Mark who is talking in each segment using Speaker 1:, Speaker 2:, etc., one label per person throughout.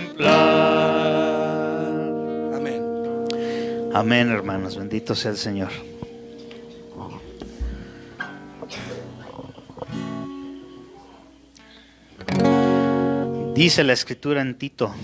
Speaker 1: contemplar.
Speaker 2: Amén.
Speaker 1: Amén, hermanos. Bendito sea el Señor. Dice la Escritura en Tito,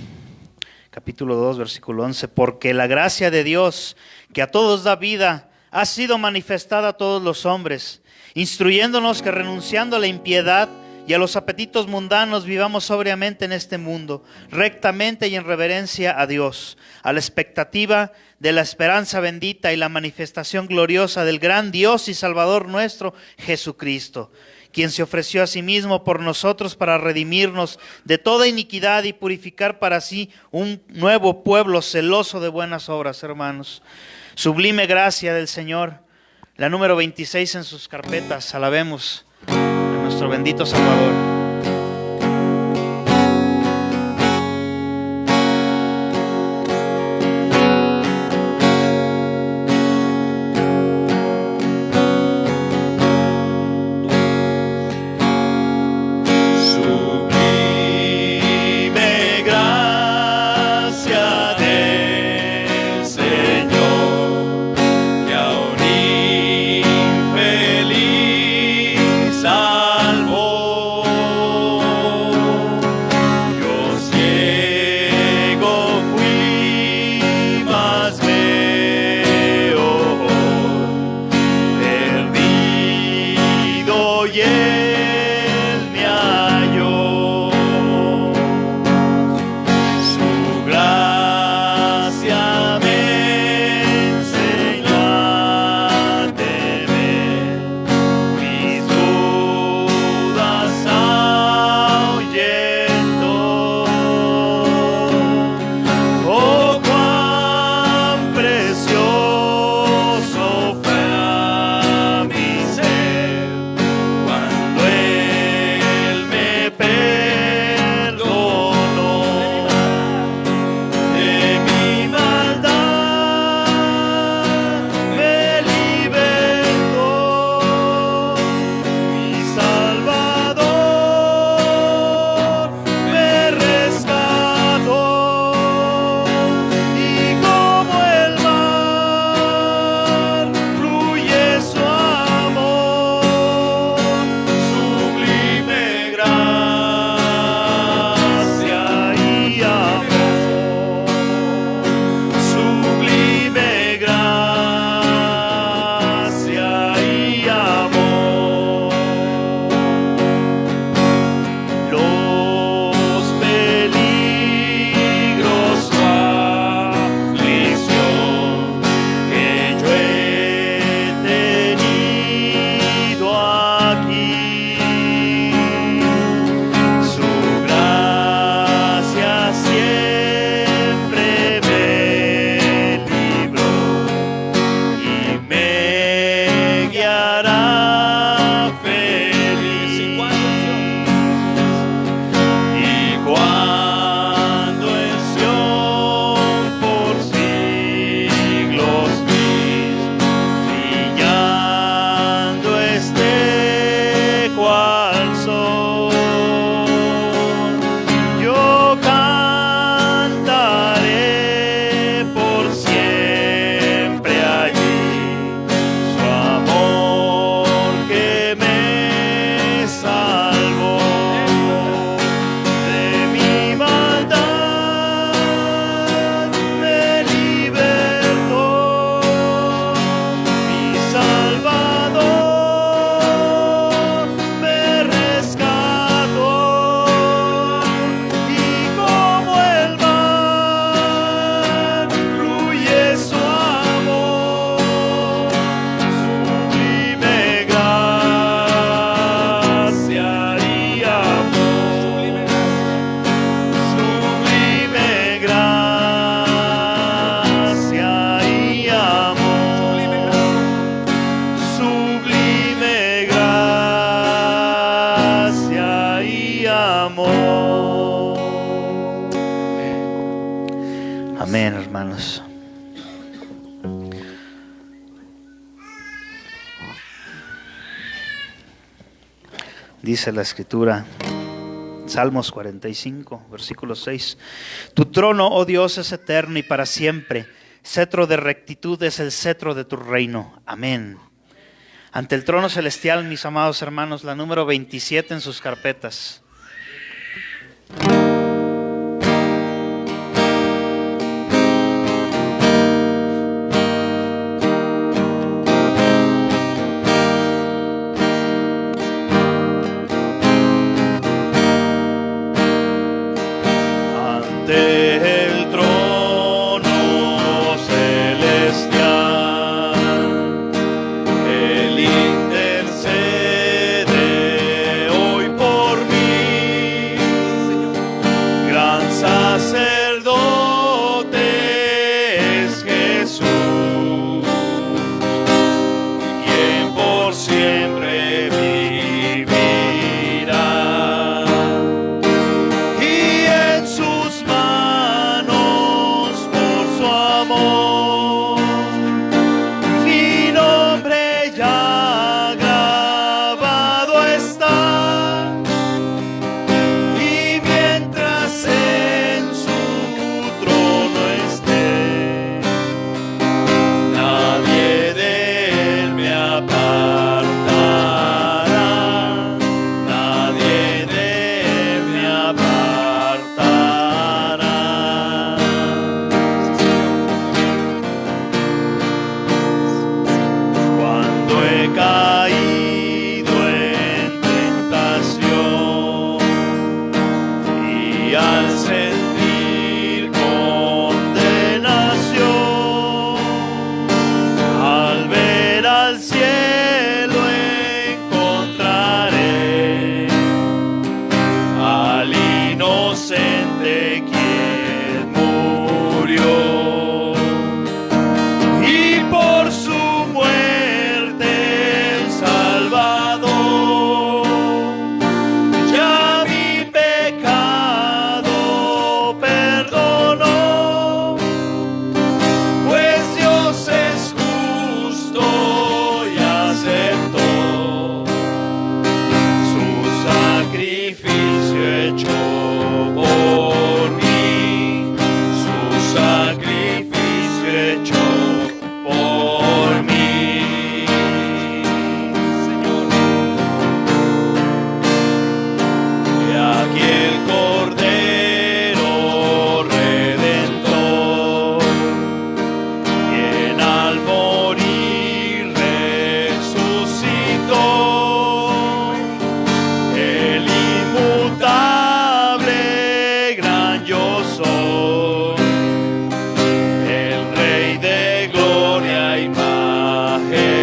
Speaker 1: capítulo 2, versículo 11, porque la gracia de Dios, que a todos da vida, ha sido manifestada a todos los hombres, instruyéndonos que renunciando a la impiedad y a los apetitos mundanos vivamos sobriamente en este mundo, rectamente y en reverencia a Dios, a la expectativa de la esperanza bendita y la manifestación gloriosa del gran Dios y Salvador nuestro, Jesucristo, quien se ofreció a sí mismo por nosotros para redimirnos de toda iniquidad y purificar para sí un nuevo pueblo celoso de buenas obras, hermanos. Sublime gracia del Señor, la número 26 en sus carpetas. Alabemos a nuestro bendito Salvador. Amén, hermanos. Dice la Escritura, Salmos 45, versículo 6. Tu trono, oh Dios, es eterno y para siempre. Cetro de rectitud es el cetro de tu reino. Amén. Ante el trono celestial, mis amados hermanos, la número 27 en sus carpetas. Ante el trono celestial, Él intercede hoy por mí. Gran sacerdote es Jesús, quien por siempre vivirá. Y en sus manos, por su amor, mi nombre ya grabado está. Y mientras en su trono esté, nadie de él me apartará. Nadie de él me apartará. Cuando he caído en tentación y al sentir condenación, al ver al cielo encontraré al inocente quien murió. Y por su muerte el Salvador ya mi pecado perdonó. Pues Dios es justo y aceptó su sacrificio hecho por mí. Su sacrificio hecho por mí. Señor, y aquí el Cordero Redentor, quien al morir resucitó, el inmutable gran yo soy, el Rey de gloria y majestad.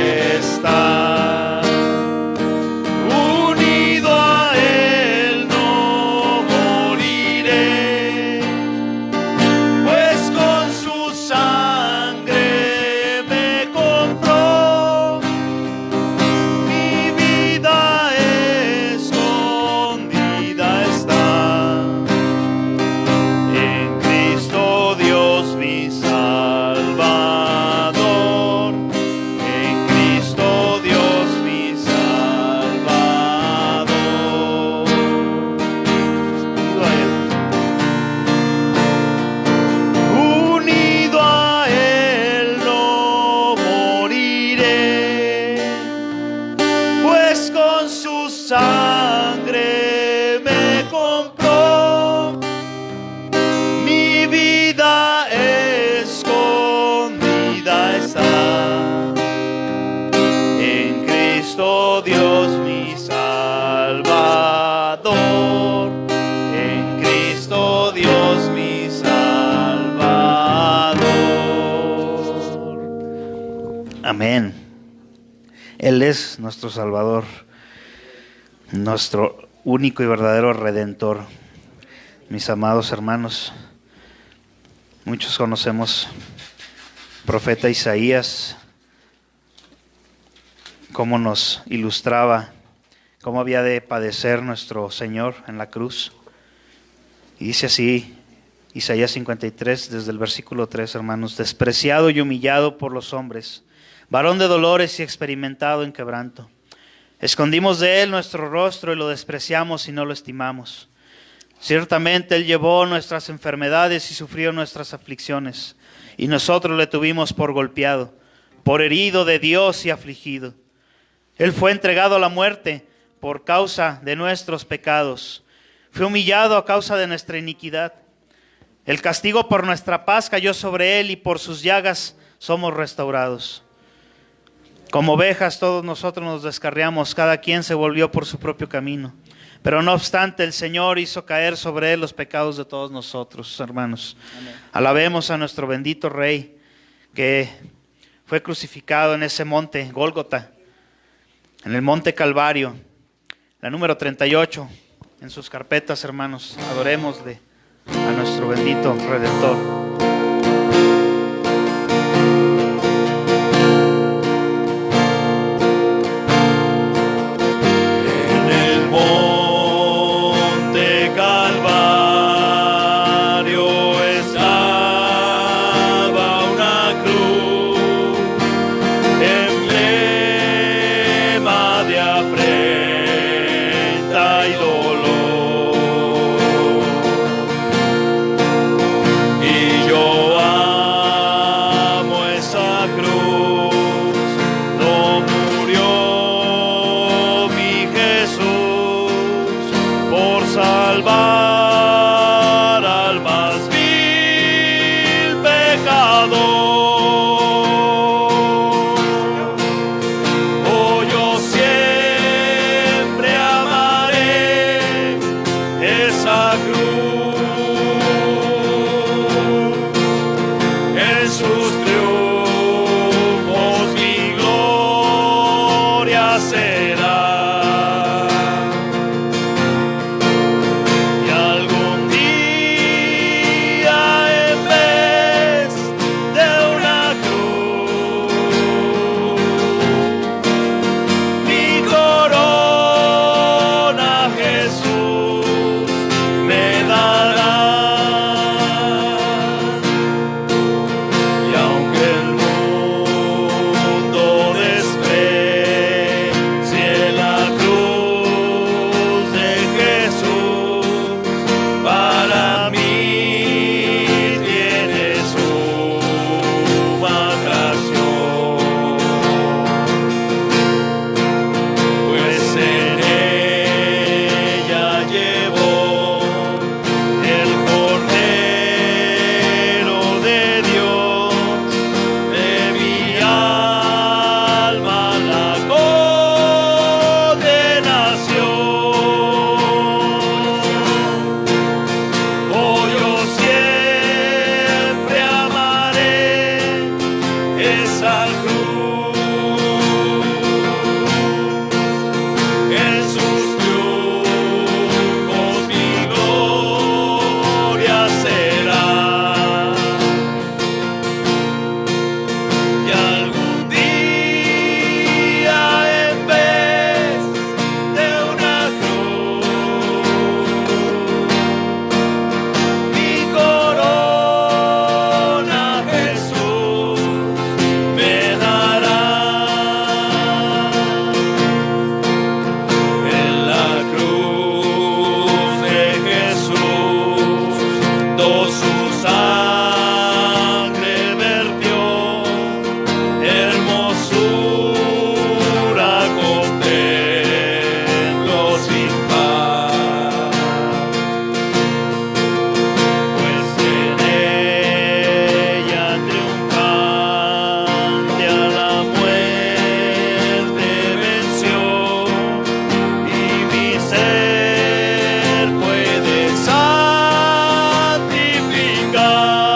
Speaker 1: Unido a él no moriré, pues con su sangre me compró. Mi vida escondida está en Cristo Dios mi Salvador. En Cristo Dios mi Salvador. Unido a él no moriré, pues con su sangre me compró. Mi vida escondida está en Cristo Dios mi Salvador. En Cristo Dios mi Salvador. Amén. Él es nuestro Salvador, nuestro único y verdadero Redentor. Mis amados hermanos, muchos conocemos profeta Isaías, cómo nos ilustraba cómo había de padecer nuestro Señor en la cruz. Y dice así, Isaías 53, desde el versículo 3, hermanos: despreciado y humillado por los hombres, varón de dolores y experimentado en quebranto. Escondimos de él nuestro rostro y lo despreciamos y no lo estimamos. Ciertamente Él llevó nuestras enfermedades y sufrió nuestras aflicciones, y nosotros le tuvimos por golpeado, por herido de Dios y afligido. Él fue entregado a la muerte por causa de nuestros pecados. Fue humillado a causa de nuestra iniquidad. El castigo por nuestra paz cayó sobre Él, y por sus llagas somos restaurados. Como ovejas todos nosotros nos descarriamos, cada quien se volvió por su propio camino. Pero no obstante, el Señor hizo caer sobre Él los pecados de todos nosotros, hermanos. Amén. Alabemos a nuestro bendito Rey, que fue crucificado en ese monte, Gólgota, en el monte Calvario, la número 38, en sus carpetas, hermanos. Adorémosle a nuestro bendito Redentor.
Speaker 2: santificar.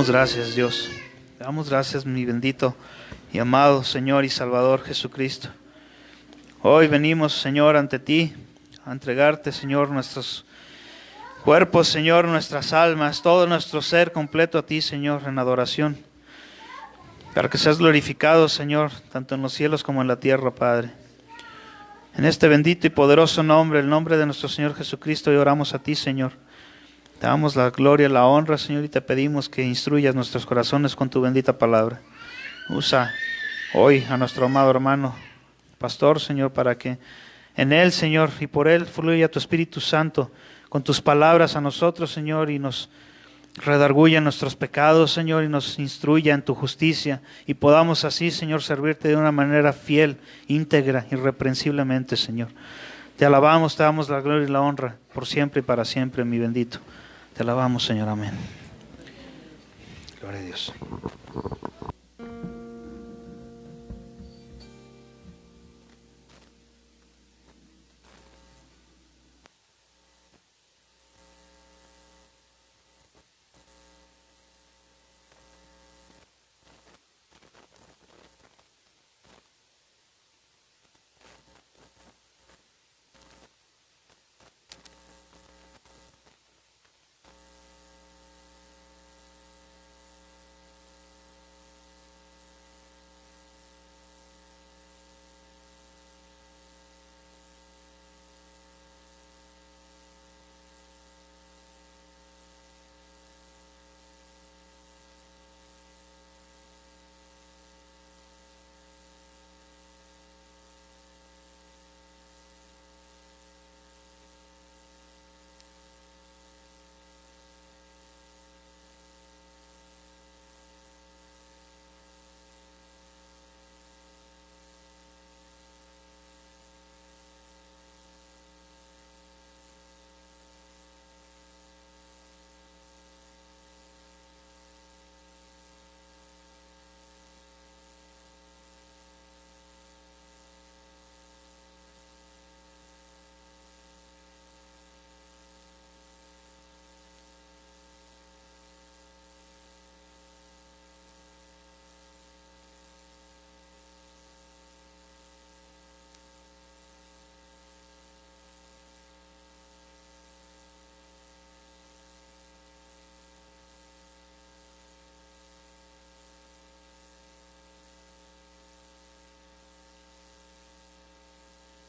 Speaker 1: damos gracias, Dios. Te damos gracias, mi bendito y amado Señor y Salvador Jesucristo. Hoy venimos, Señor, ante ti a entregarte, Señor, nuestros cuerpos, Señor, nuestras almas, todo nuestro ser completo a ti, Señor, en adoración. Para que seas glorificado, Señor, tanto en los cielos como en la tierra, Padre. En este bendito y poderoso nombre, el nombre de nuestro Señor Jesucristo, hoy oramos a ti, Señor. Te damos la gloria, la honra, Señor, y te pedimos que instruyas nuestros corazones con tu bendita palabra. Usa hoy a nuestro amado hermano, pastor, Señor, para que en él, Señor, y por él fluya tu Espíritu Santo con tus palabras a nosotros, Señor, y nos redarguya nuestros pecados, Señor, y nos instruya en tu justicia, y podamos así, Señor, servirte de una manera fiel, íntegra, irreprensiblemente, Señor. Te alabamos, te damos la gloria y la honra por siempre y para siempre, mi bendito. Te alabamos, Señor, amén. Gloria a Dios.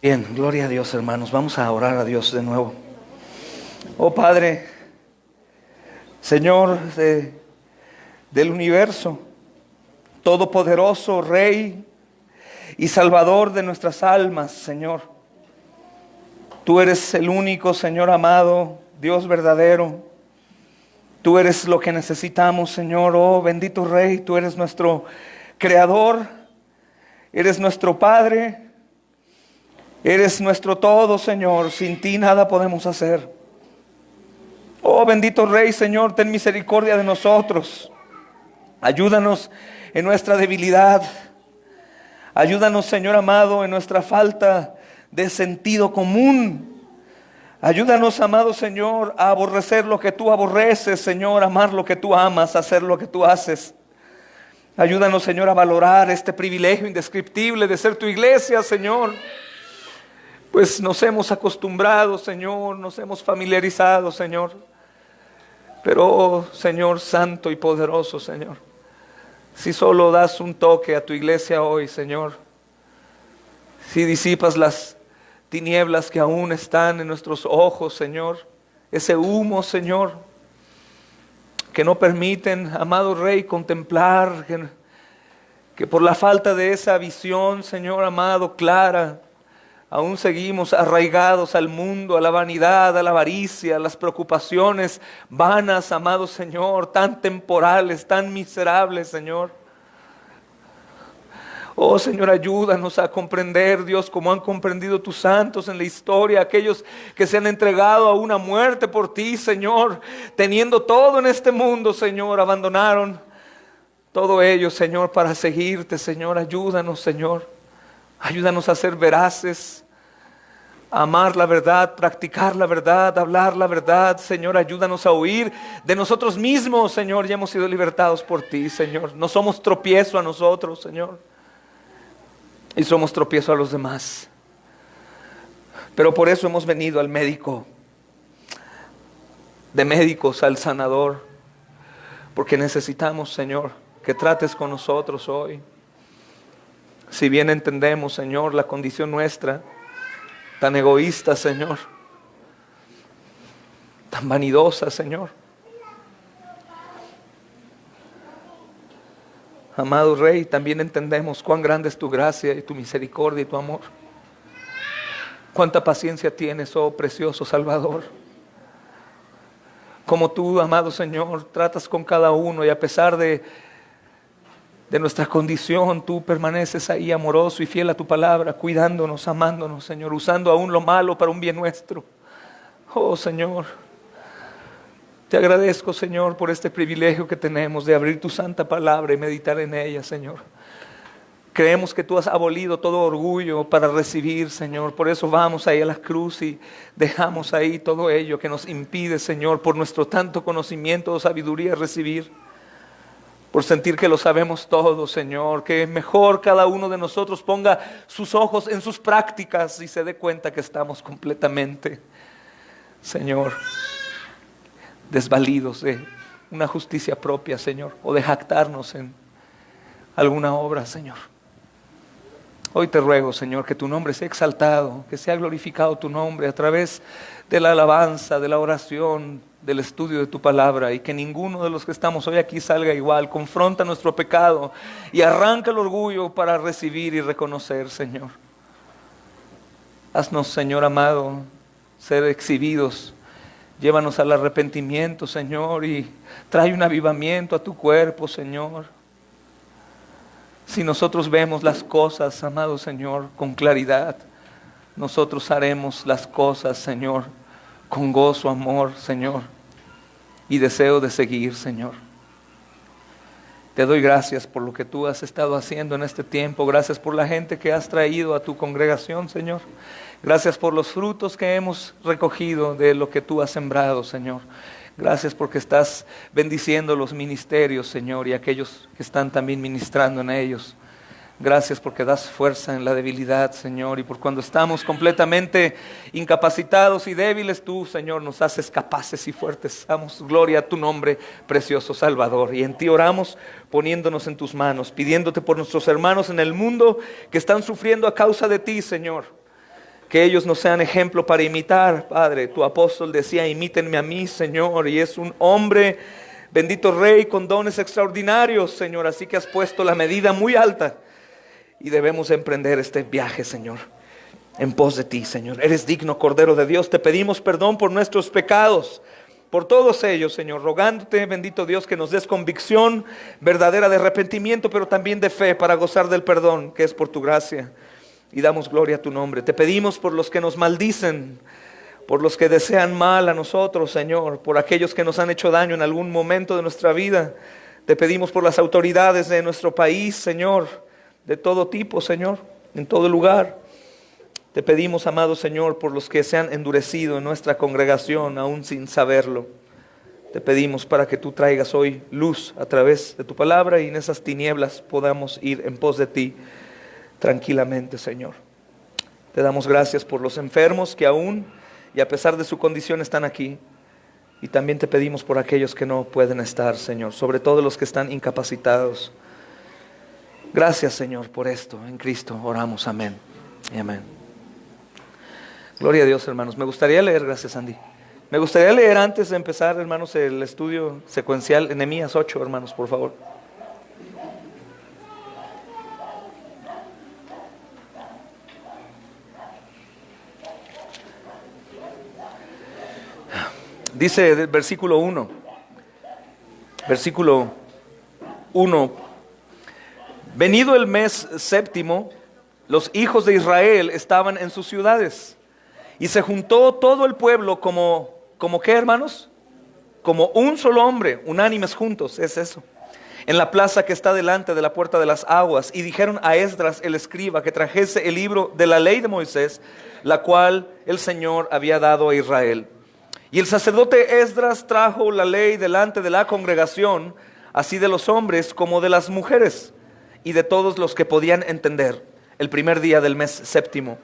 Speaker 2: Bien, gloria a Dios, hermanos. Vamos a orar a Dios de nuevo. Oh Padre, Señor del universo, todopoderoso, Rey y Salvador de nuestras almas, Señor. Tú eres el único, Señor amado, Dios verdadero. Tú eres lo que necesitamos, Señor. Oh bendito Rey, tú eres nuestro Creador, eres nuestro Padre. Eres nuestro todo, Señor. Sin ti nada podemos hacer. Oh bendito Rey, Señor, ten misericordia de nosotros. Ayúdanos en nuestra debilidad. Ayúdanos, Señor amado, en nuestra falta de sentido común. Ayúdanos, amado Señor, a aborrecer lo que tú aborreces, Señor, amar lo que tú amas, hacer lo que tú haces. Ayúdanos, Señor, a valorar este privilegio indescriptible de ser tu iglesia, Señor. Pues nos hemos acostumbrado, Señor, nos hemos familiarizado, Señor. Pero, oh, Señor santo y poderoso, Señor, si solo das un toque a tu iglesia hoy, Señor, si disipas las tinieblas que aún están en nuestros ojos, Señor, ese humo, Señor, que no permiten, amado Rey, contemplar, que por la falta de esa visión, Señor amado, clara, Aún seguimos arraigados al mundo, a la vanidad, a la avaricia, a las preocupaciones vanas, amado Señor, tan temporales, tan miserables, Señor. Oh Señor, ayúdanos a comprender, Dios, como han comprendido tus santos en la historia, aquellos que se han entregado a una muerte por ti, Señor, teniendo todo en este mundo, Señor, abandonaron todo ello, Señor, para seguirte, Señor. Ayúdanos, Señor, ayúdanos a ser veraces, a amar la verdad, practicar la verdad, hablar la verdad, Señor. Ayúdanos a huir de nosotros mismos, Señor. Ya hemos sido libertados por ti, Señor. No somos tropiezo a nosotros, Señor, y somos tropiezo a los demás. Pero por eso hemos venido al médico, de médicos al sanador, porque necesitamos, Señor, que trates con nosotros hoy. Si bien entendemos, Señor, la condición nuestra, tan egoísta, Señor, tan vanidosa, Señor. Amado Rey, también entendemos cuán grande es tu gracia y tu misericordia y tu amor. Cuánta paciencia tienes, oh precioso Salvador. Como tú, amado Señor, tratas con cada uno y a pesar de nuestra condición, tú permaneces ahí amoroso y fiel a tu palabra, cuidándonos, amándonos, Señor, usando aún lo malo para un bien nuestro. Oh Señor, te agradezco, Señor, por este privilegio que tenemos de abrir tu santa palabra y meditar en ella, Señor. Creemos que tú has abolido todo orgullo para recibir, Señor. Por eso vamos ahí a la cruz y dejamos ahí todo ello que nos impide, Señor, por nuestro tanto conocimiento o sabiduría recibir. Por sentir que lo sabemos todo, Señor. Que mejor cada uno de nosotros ponga sus ojos en sus prácticas y se dé cuenta que estamos completamente, Señor, desvalidos de una justicia propia, Señor, o de jactarnos en alguna obra, Señor. Hoy te ruego, Señor, que tu nombre sea exaltado, que sea glorificado tu nombre a través de la alabanza, de la oración, del estudio de tu palabra, y que ninguno de los que estamos hoy aquí salga igual. Confronta nuestro pecado y arranca el orgullo para recibir y reconocer, Señor. Haznos, Señor amado, ser exhibidos. Llévanos al arrepentimiento, Señor, y trae un avivamiento a tu cuerpo, Señor. Si nosotros vemos las cosas, amado Señor, con claridad, nosotros haremos las cosas, Señor, con gozo, amor, Señor, y deseo de seguir, Señor. Te doy gracias por lo que tú has estado haciendo en este tiempo. Gracias por la gente que has traído a tu congregación, Señor. Gracias por los frutos que hemos recogido de lo que tú has sembrado, Señor. Gracias porque estás bendiciendo los ministerios, Señor, y aquellos que están también ministrando en ellos. Gracias porque das fuerza en la debilidad, Señor, y por cuando estamos completamente incapacitados y débiles, tú, Señor, nos haces capaces y fuertes. Damos gloria a tu nombre, precioso Salvador, y en ti oramos poniéndonos en tus manos, pidiéndote por nuestros hermanos en el mundo que están sufriendo a causa de ti, Señor. Que ellos nos sean ejemplo para imitar, Padre. Tu apóstol decía, imítenme a mí, Señor, y es un hombre, bendito Rey, con dones extraordinarios, Señor, así que has puesto la medida muy alta y debemos emprender este viaje, Señor, en pos de ti, Señor. Eres digno, Cordero de Dios. Te pedimos perdón por nuestros pecados, por todos ellos, Señor, rogándote, bendito Dios, que nos des convicción verdadera de arrepentimiento, pero también de fe para gozar del perdón que es por tu gracia. Y damos gloria a tu nombre. Te pedimos por los que nos maldicen, por los que desean mal a nosotros, Señor, por aquellos que nos han hecho daño en algún momento de nuestra vida. Te pedimos por las autoridades de nuestro país, Señor, de todo tipo, Señor, en todo lugar. Te pedimos, amado Señor, por los que se han endurecido en nuestra congregación, aún sin saberlo. Te pedimos para que tú traigas hoy luz a través de tu palabra y en esas tinieblas podamos ir en pos de ti tranquilamente, Señor. Te damos gracias por los enfermos que aún y a pesar de su condición están aquí. Y también te pedimos por aquellos que no pueden estar, Señor, sobre todo los que están incapacitados. Gracias, Señor, por esto. En Cristo oramos. Amén y amén. Gloria a Dios, hermanos. Me gustaría leer, gracias, Andy. Me gustaría leer antes de empezar, hermanos, el estudio secuencial en Nehemías 8, hermanos, por favor. Dice el versículo 1. Versículo 1. Venido el mes séptimo, los hijos de Israel estaban en sus ciudades. Y se juntó todo el pueblo como ¿qué, hermanos? Como un solo hombre, unánimes juntos, es eso. En la plaza que está delante de la puerta de las aguas. Y dijeron a Esdras el escriba que trajese el libro de la ley de Moisés, la cual el Señor había dado a Israel. Y el sacerdote Esdras trajo la ley delante de la congregación, así de los hombres como de las mujeres, y de todos los que podían entender, el primer día del mes séptimo.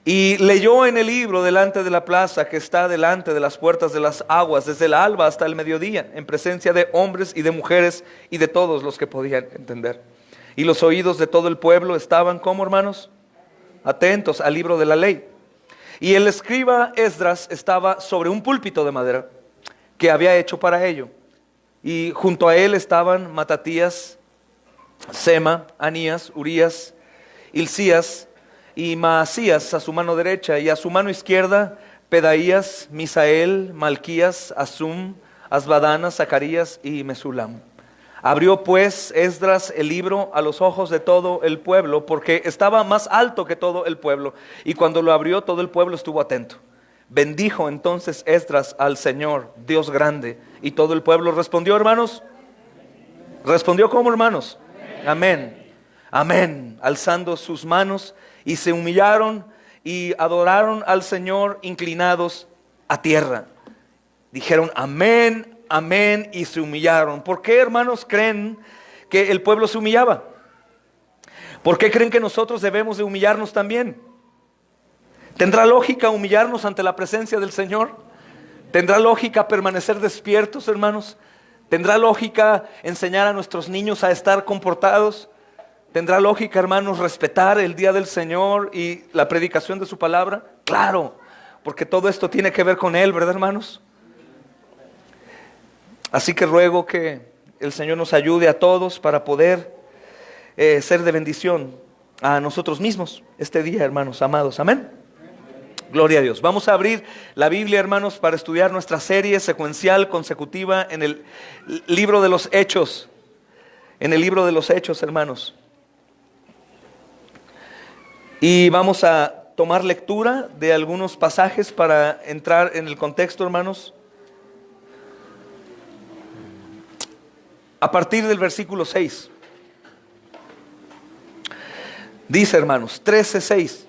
Speaker 2: Y leyó en el libro delante de la plaza que está delante de las puertas de las aguas, desde el alba hasta el mediodía, en presencia de hombres y de mujeres y de todos los que podían entender. Y los oídos de todo el pueblo estaban, ¿cómo, hermanos? Atentos al libro de la ley. Y el escriba Esdras estaba sobre un púlpito de madera que había hecho para ello. Y junto a él estaban Matatías, Sema, Anías, Urías, Hilcías y Maasías a su mano derecha, y a su mano izquierda Pedaías, Misael, Malquías, Asum, Asbadana, Zacarías y Mesulam. Abrió pues Esdras el libro a los ojos de todo el pueblo, porque estaba más alto que todo el pueblo, y cuando lo abrió todo el pueblo estuvo atento. Bendijo entonces Esdras al Señor, Dios grande, y todo el pueblo respondió, hermanos. ¿Respondió cómo, hermanos? Amén. Amén. Alzando sus manos, y se humillaron y adoraron al Señor inclinados a tierra. Dijeron amén, amén, y se humillaron. ¿Por qué, hermanos, creen que el pueblo se humillaba? ¿Por qué creen que nosotros debemos de humillarnos también? ¿Tendrá lógica humillarnos ante la presencia del Señor? ¿Tendrá lógica permanecer despiertos, hermanos? ¿Tendrá lógica enseñar a nuestros niños a estar comportados? ¿Tendrá lógica, hermanos, respetar el día del Señor y la predicación de su palabra? Claro, porque todo esto tiene que ver con Él, ¿verdad, hermanos? Así que ruego que el Señor nos ayude a todos para poder ser de bendición a nosotros mismos este día, hermanos amados. Amén. Gloria a Dios. Vamos a abrir la Biblia, hermanos, para estudiar nuestra serie secuencial consecutiva en el libro de los Hechos. En el libro de los Hechos, hermanos. Y vamos a tomar lectura de algunos pasajes para entrar en el contexto, hermanos. A partir del versículo 6. Dice, hermanos, 13:6.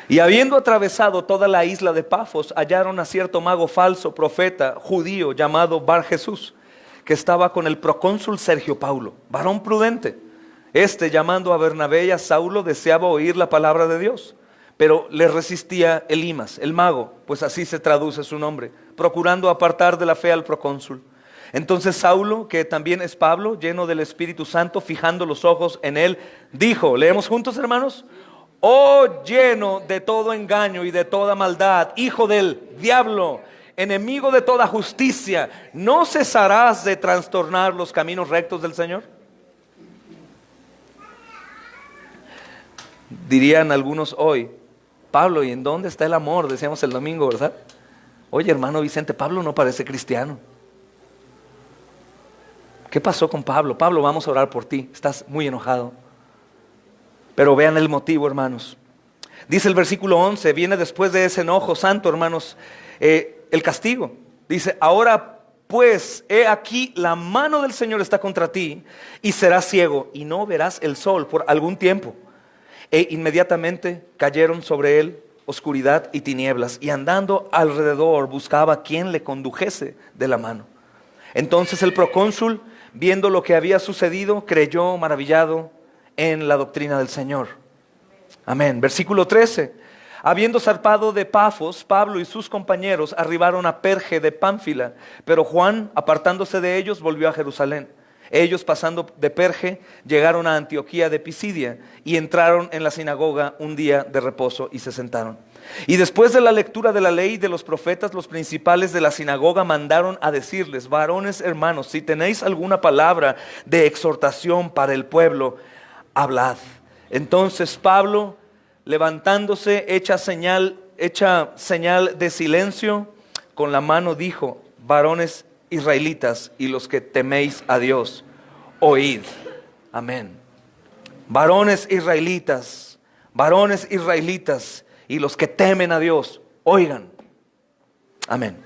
Speaker 2: Y habiendo atravesado toda la isla de Pafos, hallaron a cierto mago falso, profeta, judío, llamado Bar Jesús, que estaba con el procónsul Sergio Paulo, varón prudente. Este, llamando a Bernabé y a Saulo, deseaba oír la palabra de Dios, pero le resistía Elimas, el mago, pues así se traduce su nombre, procurando apartar de la fe al procónsul. Entonces Saulo, que también es Pablo, lleno del Espíritu Santo, fijando los ojos en él, dijo, ¿leemos juntos, hermanos? Oh, lleno de todo engaño y de toda maldad, hijo del diablo, enemigo de toda justicia, ¿no cesarás de trastornar los caminos rectos del Señor? Dirían algunos hoy, Pablo, ¿y en dónde está el amor? Decíamos el domingo, ¿verdad? Oye, hermano Vicente, Pablo no parece cristiano. ¿Qué pasó con Pablo? Pablo, vamos a orar por ti, estás muy enojado. Pero vean el motivo, hermanos. Dice el versículo 11, viene después de ese enojo santo, hermanos, el castigo. Dice, ahora pues, he aquí la mano del Señor está contra ti, y serás ciego, y no verás el sol por algún tiempo. E inmediatamente cayeron sobre él oscuridad y tinieblas, y andando alrededor buscaba quien le condujese de la mano. Entonces el procónsul, viendo lo que había sucedido, creyó maravillado en la doctrina del Señor. Amén. Versículo 13. Habiendo zarpado de Pafos, Pablo y sus compañeros arribaron a Perge de Pánfila, pero Juan, apartándose de ellos, volvió a Jerusalén. Ellos, pasando de Perge, llegaron a Antioquía de Pisidia y entraron en la sinagoga un día de reposo y se sentaron. Y después de la lectura de la ley de los profetas, los principales de la sinagoga mandaron a decirles, varones hermanos, si tenéis alguna palabra de exhortación para el pueblo, hablad. Entonces Pablo, levantándose, hecha señal de silencio, con la mano dijo: varones israelitas y los que teméis a Dios, oíd. Amén. Varones israelitas y los que temen a Dios, oigan. Amén.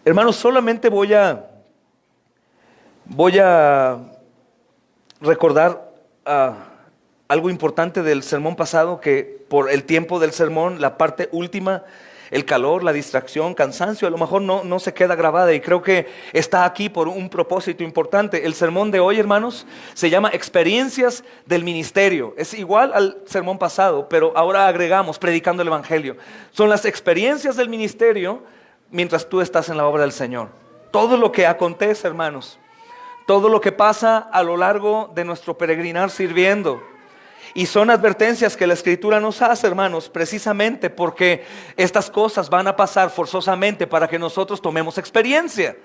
Speaker 2: Hermanos, solamente voy a recordar algo importante del sermón pasado, que por el tiempo del sermón, la parte última, el calor, la distracción, cansancio, a lo mejor no se queda grabada, y creo que está aquí por un propósito importante. El sermón de hoy, hermanos, se llama Experiencias del Ministerio. Es igual al sermón pasado, pero ahora agregamos predicando el Evangelio. Son las experiencias del ministerio mientras tú estás en la obra del Señor. Todo lo que acontece, hermanos, todo lo que pasa a lo largo de nuestro peregrinar sirviendo. Y son advertencias que la Escritura nos hace, hermanos, precisamente porque estas cosas van a pasar forzosamente para que nosotros tomemos experiencia.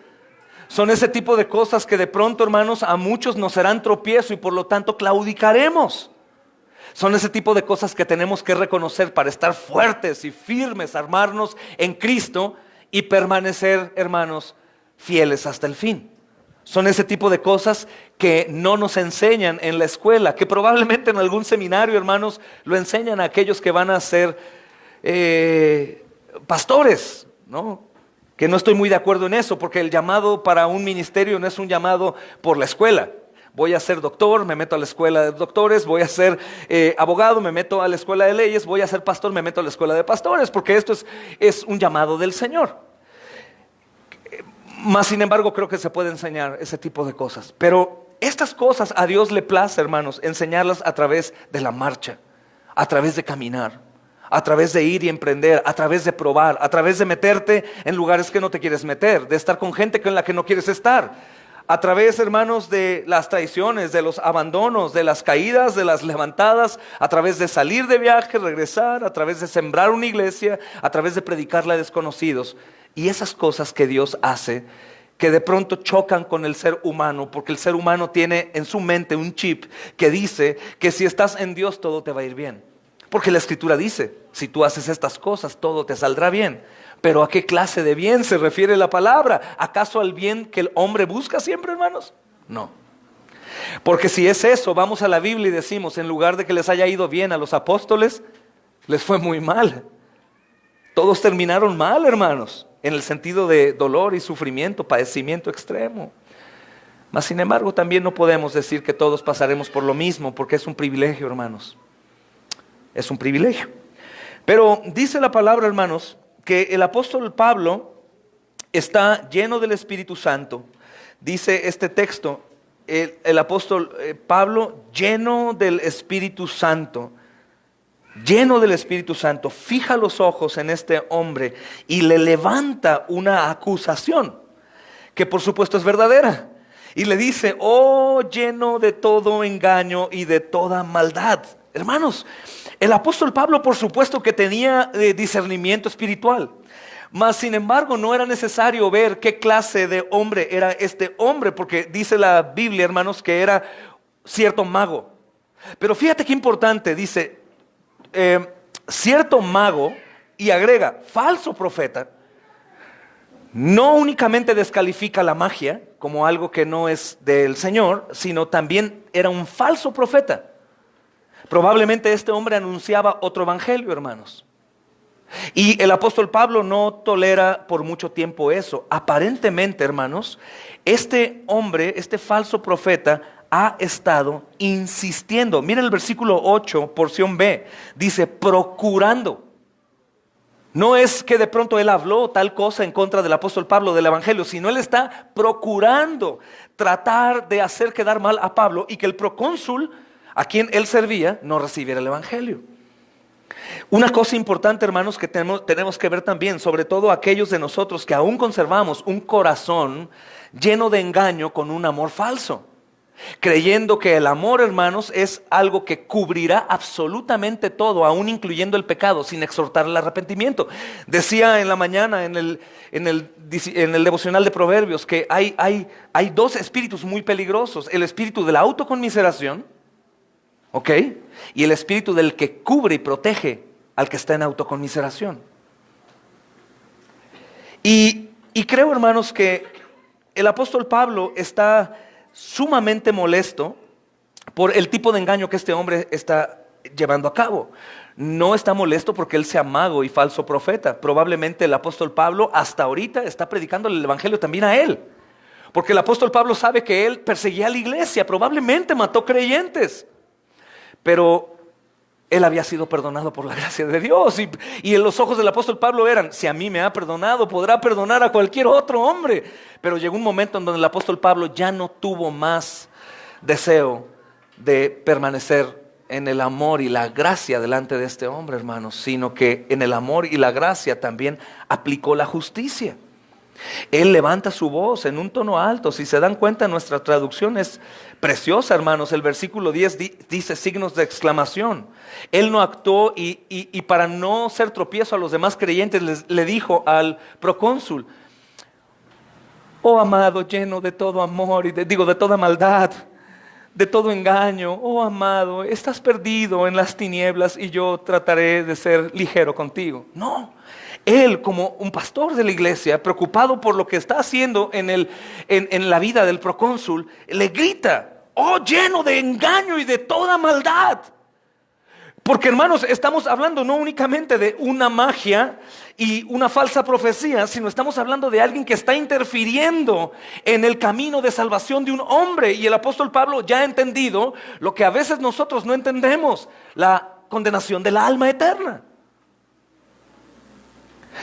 Speaker 2: Son ese tipo de cosas que de pronto, hermanos, a muchos nos serán tropiezo y por lo tanto claudicaremos. Son ese tipo de cosas que tenemos que reconocer para estar fuertes y firmes, armarnos en Cristo y permanecer, hermanos, fieles hasta el fin. Son ese tipo de cosas que no nos enseñan en la escuela, que probablemente en algún seminario, hermanos, lo enseñan a aquellos que van a ser pastores, ¿no? Que no estoy muy de acuerdo en eso, porque el llamado para un ministerio no es un llamado por la escuela. Voy a ser doctor, me meto a la escuela de doctores. Voy a ser abogado, me meto a la escuela de leyes. Voy a ser pastor, me meto a la escuela de pastores, porque esto es un llamado del Señor. Más sin embargo, creo que se puede enseñar ese tipo de cosas. Pero estas cosas a Dios le place, hermanos, enseñarlas a través de la marcha, a través de caminar, a través de ir y emprender, a través de probar, a través de meterte en lugares que no te quieres meter, de estar con gente con la que no quieres estar, a través, hermanos, de las traiciones, de los abandonos, de las caídas, de las levantadas, a través de salir de viaje, regresar, a través de sembrar una iglesia, a través de predicarla a desconocidos. Y esas cosas que Dios hace, que de pronto chocan con el ser humano, porque el ser humano tiene en su mente un chip que dice que si estás en Dios todo te va a ir bien. Porque la Escritura dice, si tú haces estas cosas todo te saldrá bien. Pero ¿a qué clase de bien se refiere la palabra? ¿Acaso al bien que el hombre busca siempre, hermanos? No. Porque si es eso, vamos a la Biblia y decimos, en lugar de que les haya ido bien a los apóstoles, les fue muy mal. Todos terminaron mal, hermanos, en el sentido de dolor y sufrimiento, padecimiento extremo. Mas sin embargo, también no podemos decir que todos pasaremos por lo mismo, porque es un privilegio, hermanos. Es un privilegio. Pero dice la palabra, hermanos, que el apóstol Pablo está lleno del Espíritu Santo. Dice este texto, el apóstol Pablo lleno del Espíritu Santo. Lleno del Espíritu Santo, fija los ojos en este hombre y le levanta una acusación, que por supuesto es verdadera. Y le dice, oh, lleno de todo engaño y de toda maldad. Hermanos, el apóstol Pablo por supuesto que tenía discernimiento espiritual. Mas sin embargo no era necesario ver qué clase de hombre era este hombre, porque dice la Biblia, hermanos, que era cierto mago. Pero fíjate qué importante, dice, cierto mago, y agrega, falso profeta. No únicamente descalifica la magia como algo que no es del Señor, sino también era un falso profeta. Probablemente este hombre anunciaba otro evangelio, hermanos. Y el apóstol Pablo no tolera por mucho tiempo eso. Aparentemente, hermanos, este hombre, este falso profeta, ha estado insistiendo. Miren el versículo 8, porción B. Dice, procurando. No es que de pronto él habló tal cosa en contra del apóstol Pablo del evangelio, sino él está procurando tratar de hacer quedar mal a Pablo y que el procónsul a quien él servía no recibiera el evangelio. Una cosa importante, hermanos, que tenemos que ver también, sobre todo aquellos de nosotros que aún conservamos un corazón lleno de engaño con un amor falso, creyendo que el amor, hermanos, es algo que cubrirá absolutamente todo, aún incluyendo el pecado, sin exhortar al arrepentimiento. Decía en la mañana en el devocional de Proverbios que hay dos espíritus muy peligrosos: el espíritu de la autoconmiseración, ¿ok? Y el espíritu del que cubre y protege al que está en autoconmiseración. Y creo, hermanos, que el apóstol Pablo está sumamente molesto por el tipo de engaño que este hombre está llevando a cabo. No está molesto porque él sea mago y falso profeta. Probablemente el apóstol Pablo hasta ahorita está predicando el evangelio también a él. Porque el apóstol Pablo sabe que él perseguía a la iglesia, probablemente mató creyentes. Pero él había sido perdonado por la gracia de Dios. Y en los ojos del apóstol Pablo eran: si a mí me ha perdonado, podrá perdonar a cualquier otro hombre. Pero llegó un momento en donde el apóstol Pablo ya no tuvo más deseo de permanecer en el amor y la gracia delante de este hombre, hermanos, sino que en el amor y la gracia también aplicó la justicia. Él levanta su voz en un tono alto. Si se dan cuenta, nuestra traducción es preciosa, hermanos. El versículo 10 dice signos de exclamación. Él no actuó y para no ser tropiezo a los demás creyentes le dijo al procónsul: oh amado, lleno de todo amor y de toda maldad, de todo engaño, oh amado, estás perdido en las tinieblas y yo trataré de ser ligero contigo. No, él, como un pastor de la iglesia, preocupado por lo que está haciendo en la vida del procónsul, le grita: oh, lleno de engaño y de toda maldad. Porque, hermanos, estamos hablando no únicamente de una magia y una falsa profecía, sino estamos hablando de alguien que está interfiriendo en el camino de salvación de un hombre. Y el apóstol Pablo ya ha entendido lo que a veces nosotros no entendemos: la condenación del alma eterna.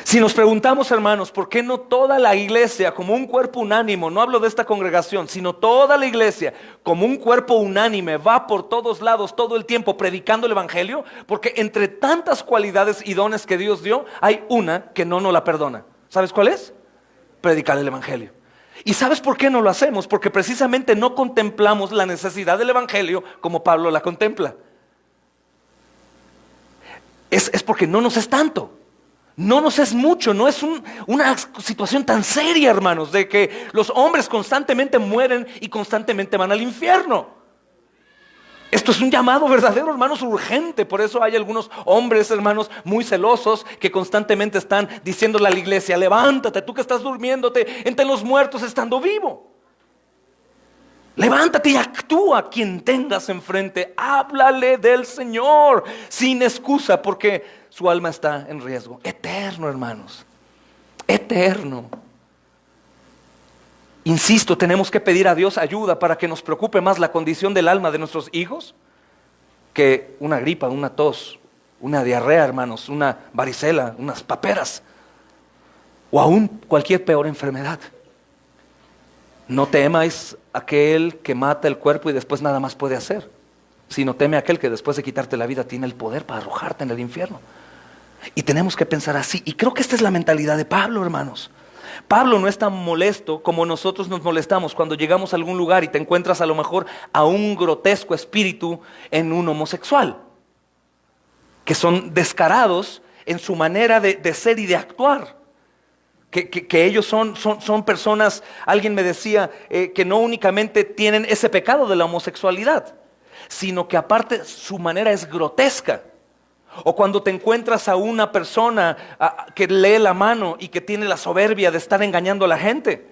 Speaker 2: Si nos preguntamos, hermanos, ¿por qué no toda la iglesia como un cuerpo unánime, no hablo de esta congregación, sino toda la iglesia como un cuerpo unánime va por todos lados todo el tiempo predicando el evangelio? Porque entre tantas cualidades y dones que Dios dio, hay una que no nos la perdona. ¿Sabes cuál es? Predicar el evangelio. ¿Y sabes por qué no lo hacemos? Porque precisamente no contemplamos la necesidad del evangelio como Pablo la contempla. Es porque no nos es tanto. No nos es mucho, no es una situación tan seria, hermanos, de que los hombres constantemente mueren y constantemente van al infierno. Esto es un llamado verdadero, hermanos, urgente. Por eso hay algunos hombres, hermanos, muy celosos que constantemente están diciéndole a la iglesia: levántate, tú que estás durmiéndote entre los muertos estando vivo. Levántate y actúa. Quien tengas enfrente, háblale del Señor sin excusa, porque su alma está en riesgo eterno, hermanos, eterno. Insisto, tenemos que pedir a Dios ayuda para que nos preocupe más la condición del alma de nuestros hijos que una gripa, una tos, una diarrea, hermanos, una varicela, unas paperas o aún cualquier peor enfermedad. No temáis aquel que mata el cuerpo y después nada más puede hacer, sino teme a aquel que después de quitarte la vida tiene el poder para arrojarte en el infierno. Y tenemos que pensar así. Y creo que esta es la mentalidad de Pablo, hermanos. Pablo no es tan molesto como nosotros nos molestamos cuando llegamos a algún lugar y te encuentras a lo mejor a un grotesco espíritu en un homosexual, que son descarados en su manera de ser y de actuar. Que ellos son personas, alguien me decía, que no únicamente tienen ese pecado de la homosexualidad, sino que aparte su manera es grotesca. O cuando te encuentras a una persona que lee la mano y que tiene la soberbia de estar engañando a la gente.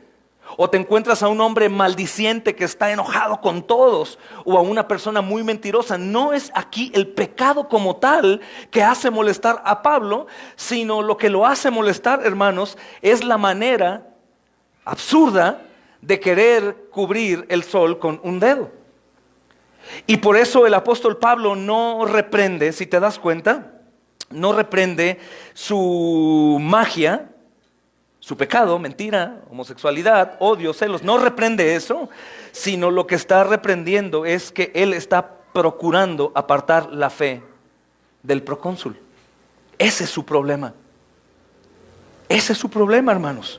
Speaker 2: O te encuentras a un hombre maldiciente que está enojado con todos. O a una persona muy mentirosa. No es aquí el pecado como tal que hace molestar a Pablo, sino lo que lo hace molestar, hermanos, es la manera absurda de querer cubrir el sol con un dedo. Y por eso el apóstol Pablo no reprende, si te das cuenta, no reprende su magia, su pecado, mentira, homosexualidad, odio, celos, no reprende eso, sino lo que está reprendiendo es que él está procurando apartar la fe del procónsul. Ese es su problema. Ese es su problema, hermanos.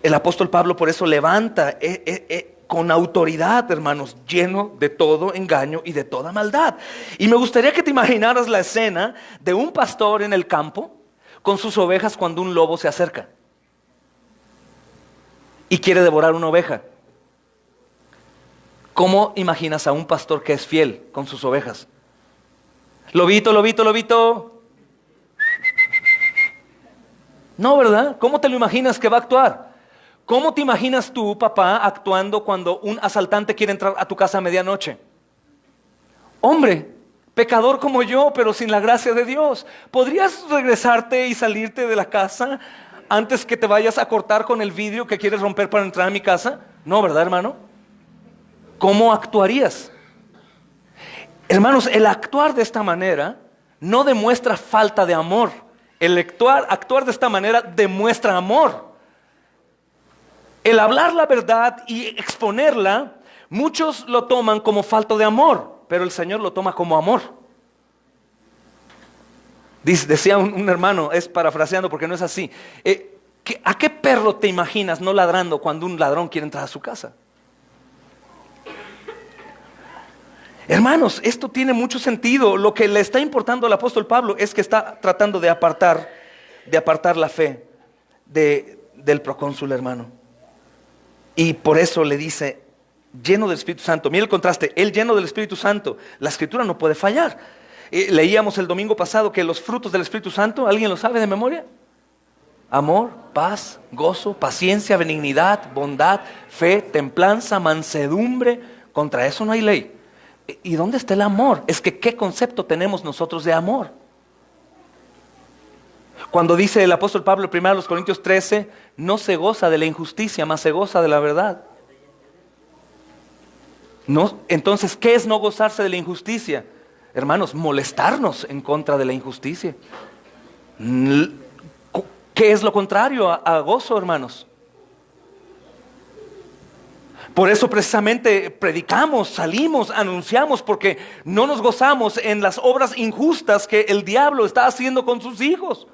Speaker 2: El apóstol Pablo por eso levanta con autoridad, hermanos, lleno de todo engaño y de toda maldad. Y me gustaría que te imaginaras la escena de un pastor en el campo con sus ovejas cuando un lobo se acerca y quiere devorar una oveja. ¿Cómo imaginas a un pastor que es fiel con sus ovejas? Lobito, lobito, lobito. No, ¿verdad? ¿Cómo te lo imaginas que va a actuar? ¿Cómo te imaginas tú, papá, actuando cuando un asaltante quiere entrar a tu casa a medianoche? Hombre, pecador como yo, pero sin la gracia de Dios. ¿Podrías regresarte y salirte de la casa antes que te vayas a cortar con el vidrio que quieres romper para entrar a mi casa? No, ¿verdad, hermano? ¿Cómo actuarías? Hermanos, el actuar de esta manera no demuestra falta de amor. El actuar de esta manera demuestra amor. El hablar la verdad y exponerla, muchos lo toman como falta de amor, pero el Señor lo toma como amor. Decía un hermano, es parafraseando porque no es así, ¿a qué perro te imaginas no ladrando cuando un ladrón quiere entrar a su casa? Hermanos, esto tiene mucho sentido. Lo que le está importando al apóstol Pablo es que está tratando de apartar la fe del procónsul, hermano. Y por eso le dice, lleno del Espíritu Santo. Mira el contraste, él lleno del Espíritu Santo. La Escritura no puede fallar. Leíamos el domingo pasado que los frutos del Espíritu Santo, ¿alguien lo sabe de memoria? Amor, paz, gozo, paciencia, benignidad, bondad, fe, templanza, mansedumbre. Contra eso no hay ley. ¿Y dónde está el amor? Es que ¿qué concepto tenemos nosotros de amor? Cuando dice el apóstol Pablo en 1 Corintios 13, no se goza de la injusticia, más se goza de la verdad. No, entonces, ¿qué es no gozarse de la injusticia? Hermanos, molestarnos en contra de la injusticia. ¿Qué es lo contrario a gozo, hermanos? Por eso precisamente predicamos, salimos, anunciamos, porque no nos gozamos en las obras injustas que el diablo está haciendo con sus hijos.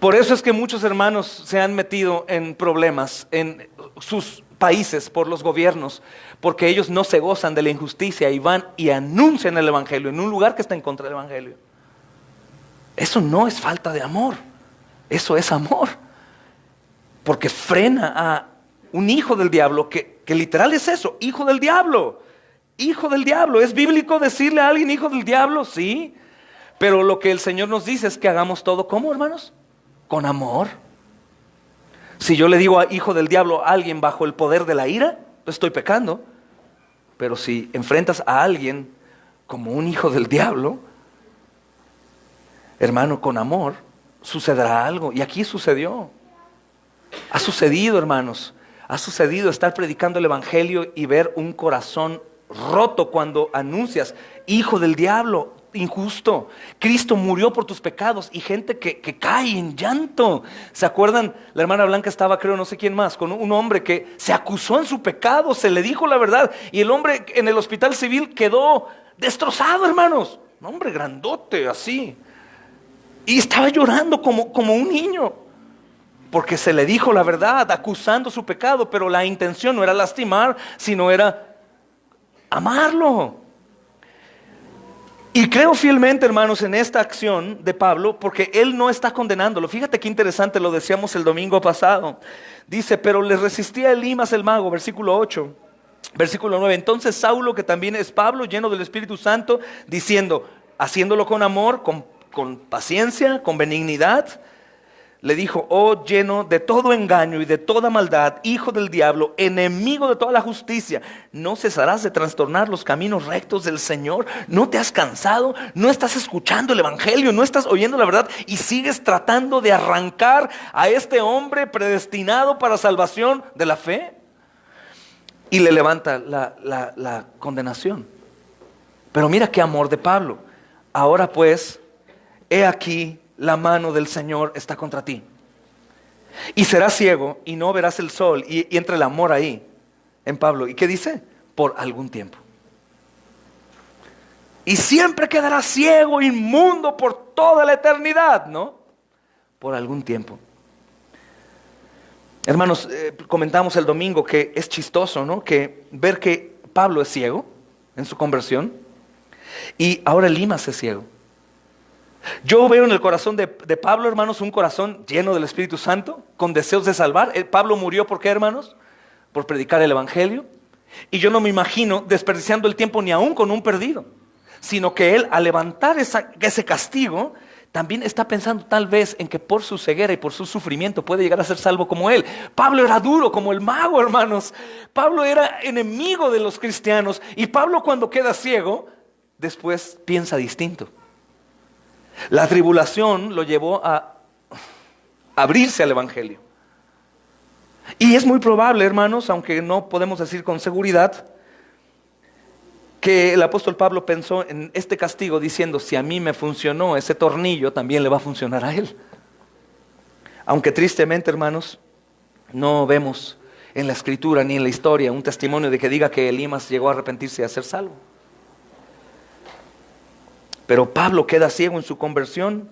Speaker 2: Por eso es que muchos hermanos se han metido en problemas en sus países por los gobiernos, porque ellos no se gozan de la injusticia y van y anuncian el evangelio en un lugar que está en contra del evangelio. Eso no es falta de amor, eso es amor, porque frena a un hijo del diablo, que literal es eso, hijo del diablo. Hijo del diablo. ¿Es bíblico decirle a alguien hijo del diablo? Sí. Pero lo que el Señor nos dice es que hagamos todo, ¿cómo, hermanos? Con amor. Si yo le digo a hijo del diablo a alguien bajo el poder de la ira, pues estoy pecando. Pero si enfrentas a alguien como un hijo del diablo, hermano, con amor, sucederá algo. Y aquí sucedió. Ha sucedido, hermanos. Ha sucedido estar predicando el evangelio y ver un corazón roto cuando anuncias, hijo del diablo, injusto, Cristo murió por tus pecados, y gente que cae en llanto. ¿Se acuerdan? La hermana Blanca estaba, creo, no sé quién más, con un hombre que se acusó en su pecado, se le dijo la verdad, y el hombre en el hospital civil quedó destrozado, hermanos. Un hombre grandote, así. Y estaba llorando como un niño, porque se le dijo la verdad, acusando su pecado, pero la intención no era lastimar, sino era amarlo. Y creo fielmente, hermanos, en esta acción de Pablo, porque él no está condenándolo. Fíjate qué interesante, lo decíamos el domingo pasado. Dice, pero le resistía Elimas el mago, versículo 8. Versículo 9, entonces Saulo, que también es Pablo, lleno del Espíritu Santo, diciendo, haciéndolo con amor, con paciencia, con benignidad, le dijo, oh lleno de todo engaño y de toda maldad, hijo del diablo, enemigo de toda la justicia, ¿no cesarás de trastornar los caminos rectos del Señor? ¿No te has cansado? ¿No estás escuchando el evangelio? ¿No estás oyendo la verdad? Y sigues tratando de arrancar a este hombre predestinado para salvación de la fe. Y le levanta la condenación. Pero mira qué amor de Pablo. Ahora pues, he aquí, la mano del Señor está contra ti. Y serás ciego y no verás el sol. Y entra el amor ahí, en Pablo. ¿Y qué dice? Por algún tiempo. Y siempre quedarás ciego, inmundo por toda la eternidad, ¿no? Por algún tiempo. Hermanos, comentamos el domingo que es chistoso, ¿no? Que ver que Pablo es ciego en su conversión. Y ahora Elimas es ciego. Yo veo en el corazón de Pablo, hermanos, un corazón lleno del Espíritu Santo, con deseos de salvar. Pablo murió, ¿por qué, hermanos? Por predicar el evangelio. Y yo no me imagino desperdiciando el tiempo ni aún con un perdido, sino que él, al levantar ese castigo, también está pensando tal vez en que por su ceguera y por su sufrimiento puede llegar a ser salvo como él. Pablo era duro como el mago, hermanos. Pablo era enemigo de los cristianos. Y Pablo, cuando queda ciego, después piensa distinto. La tribulación lo llevó a abrirse al evangelio. Y es muy probable, hermanos, aunque no podemos decir con seguridad, que el apóstol Pablo pensó en este castigo diciendo: si a mí me funcionó ese tornillo, también le va a funcionar a él. Aunque tristemente, hermanos, no vemos en la escritura ni en la historia un testimonio de que diga que Elimas llegó a arrepentirse y a ser salvo. Pero Pablo queda ciego en su conversión,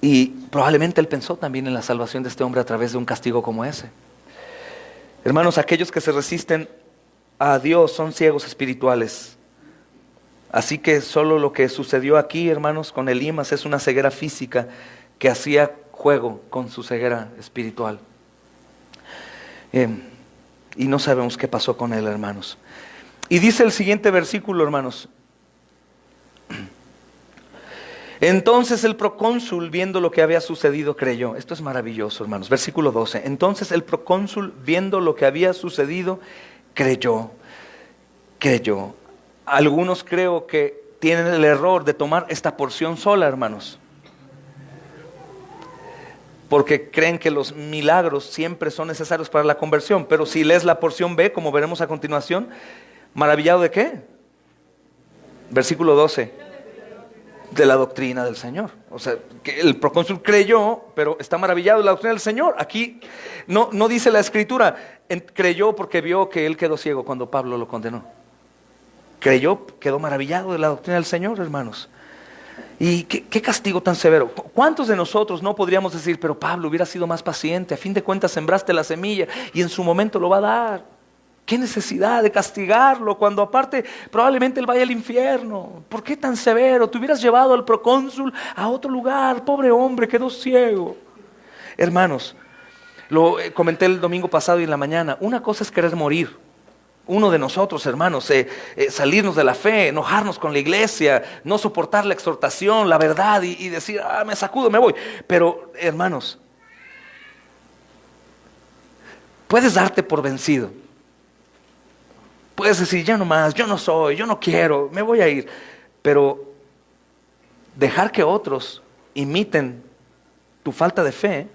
Speaker 2: y probablemente él pensó también en la salvación de este hombre a través de un castigo como ese. Hermanos, aquellos que se resisten a Dios son ciegos espirituales. Así que solo lo que sucedió aquí, hermanos, con Elimas es una ceguera física que hacía juego con su ceguera espiritual. Y no sabemos qué pasó con él, hermanos. Y dice el siguiente versículo, hermanos: entonces el procónsul, viendo lo que había sucedido, creyó. Esto es maravilloso, hermanos. Versículo 12. Entonces el procónsul, viendo lo que había sucedido, creyó. Algunos creo que tienen el error de tomar esta porción sola, hermanos, porque creen que los milagros siempre son necesarios para la conversión. Pero si lees la porción B, como veremos a continuación, ¿maravillado de qué? Versículo 12. De la doctrina del Señor. O sea, que el procónsul creyó, pero está maravillado de la doctrina del Señor. Aquí no dice la escritura, creyó porque vio que él quedó ciego cuando Pablo lo condenó. Creyó, quedó maravillado de la doctrina del Señor, hermanos. Y qué castigo tan severo. ¿Cuántos de nosotros no podríamos decir: pero Pablo, hubiera sido más paciente, a fin de cuentas sembraste la semilla y en su momento lo va a dar? ¿Qué necesidad de castigarlo cuando aparte probablemente él vaya al infierno? ¿Por qué tan severo? Te hubieras llevado al procónsul a otro lugar. Pobre hombre, quedó ciego. Hermanos, lo comenté el domingo pasado y en la mañana. Una cosa es querer morir. Uno de nosotros, hermanos, salirnos de la fe, enojarnos con la iglesia, no soportar la exhortación, la verdad y decir: me sacudo, me voy. Pero, hermanos, puedes darte por vencido. Puedes decir: ya no más, yo no soy, yo no quiero, me voy a ir. Pero dejar que otros imiten tu falta de fe,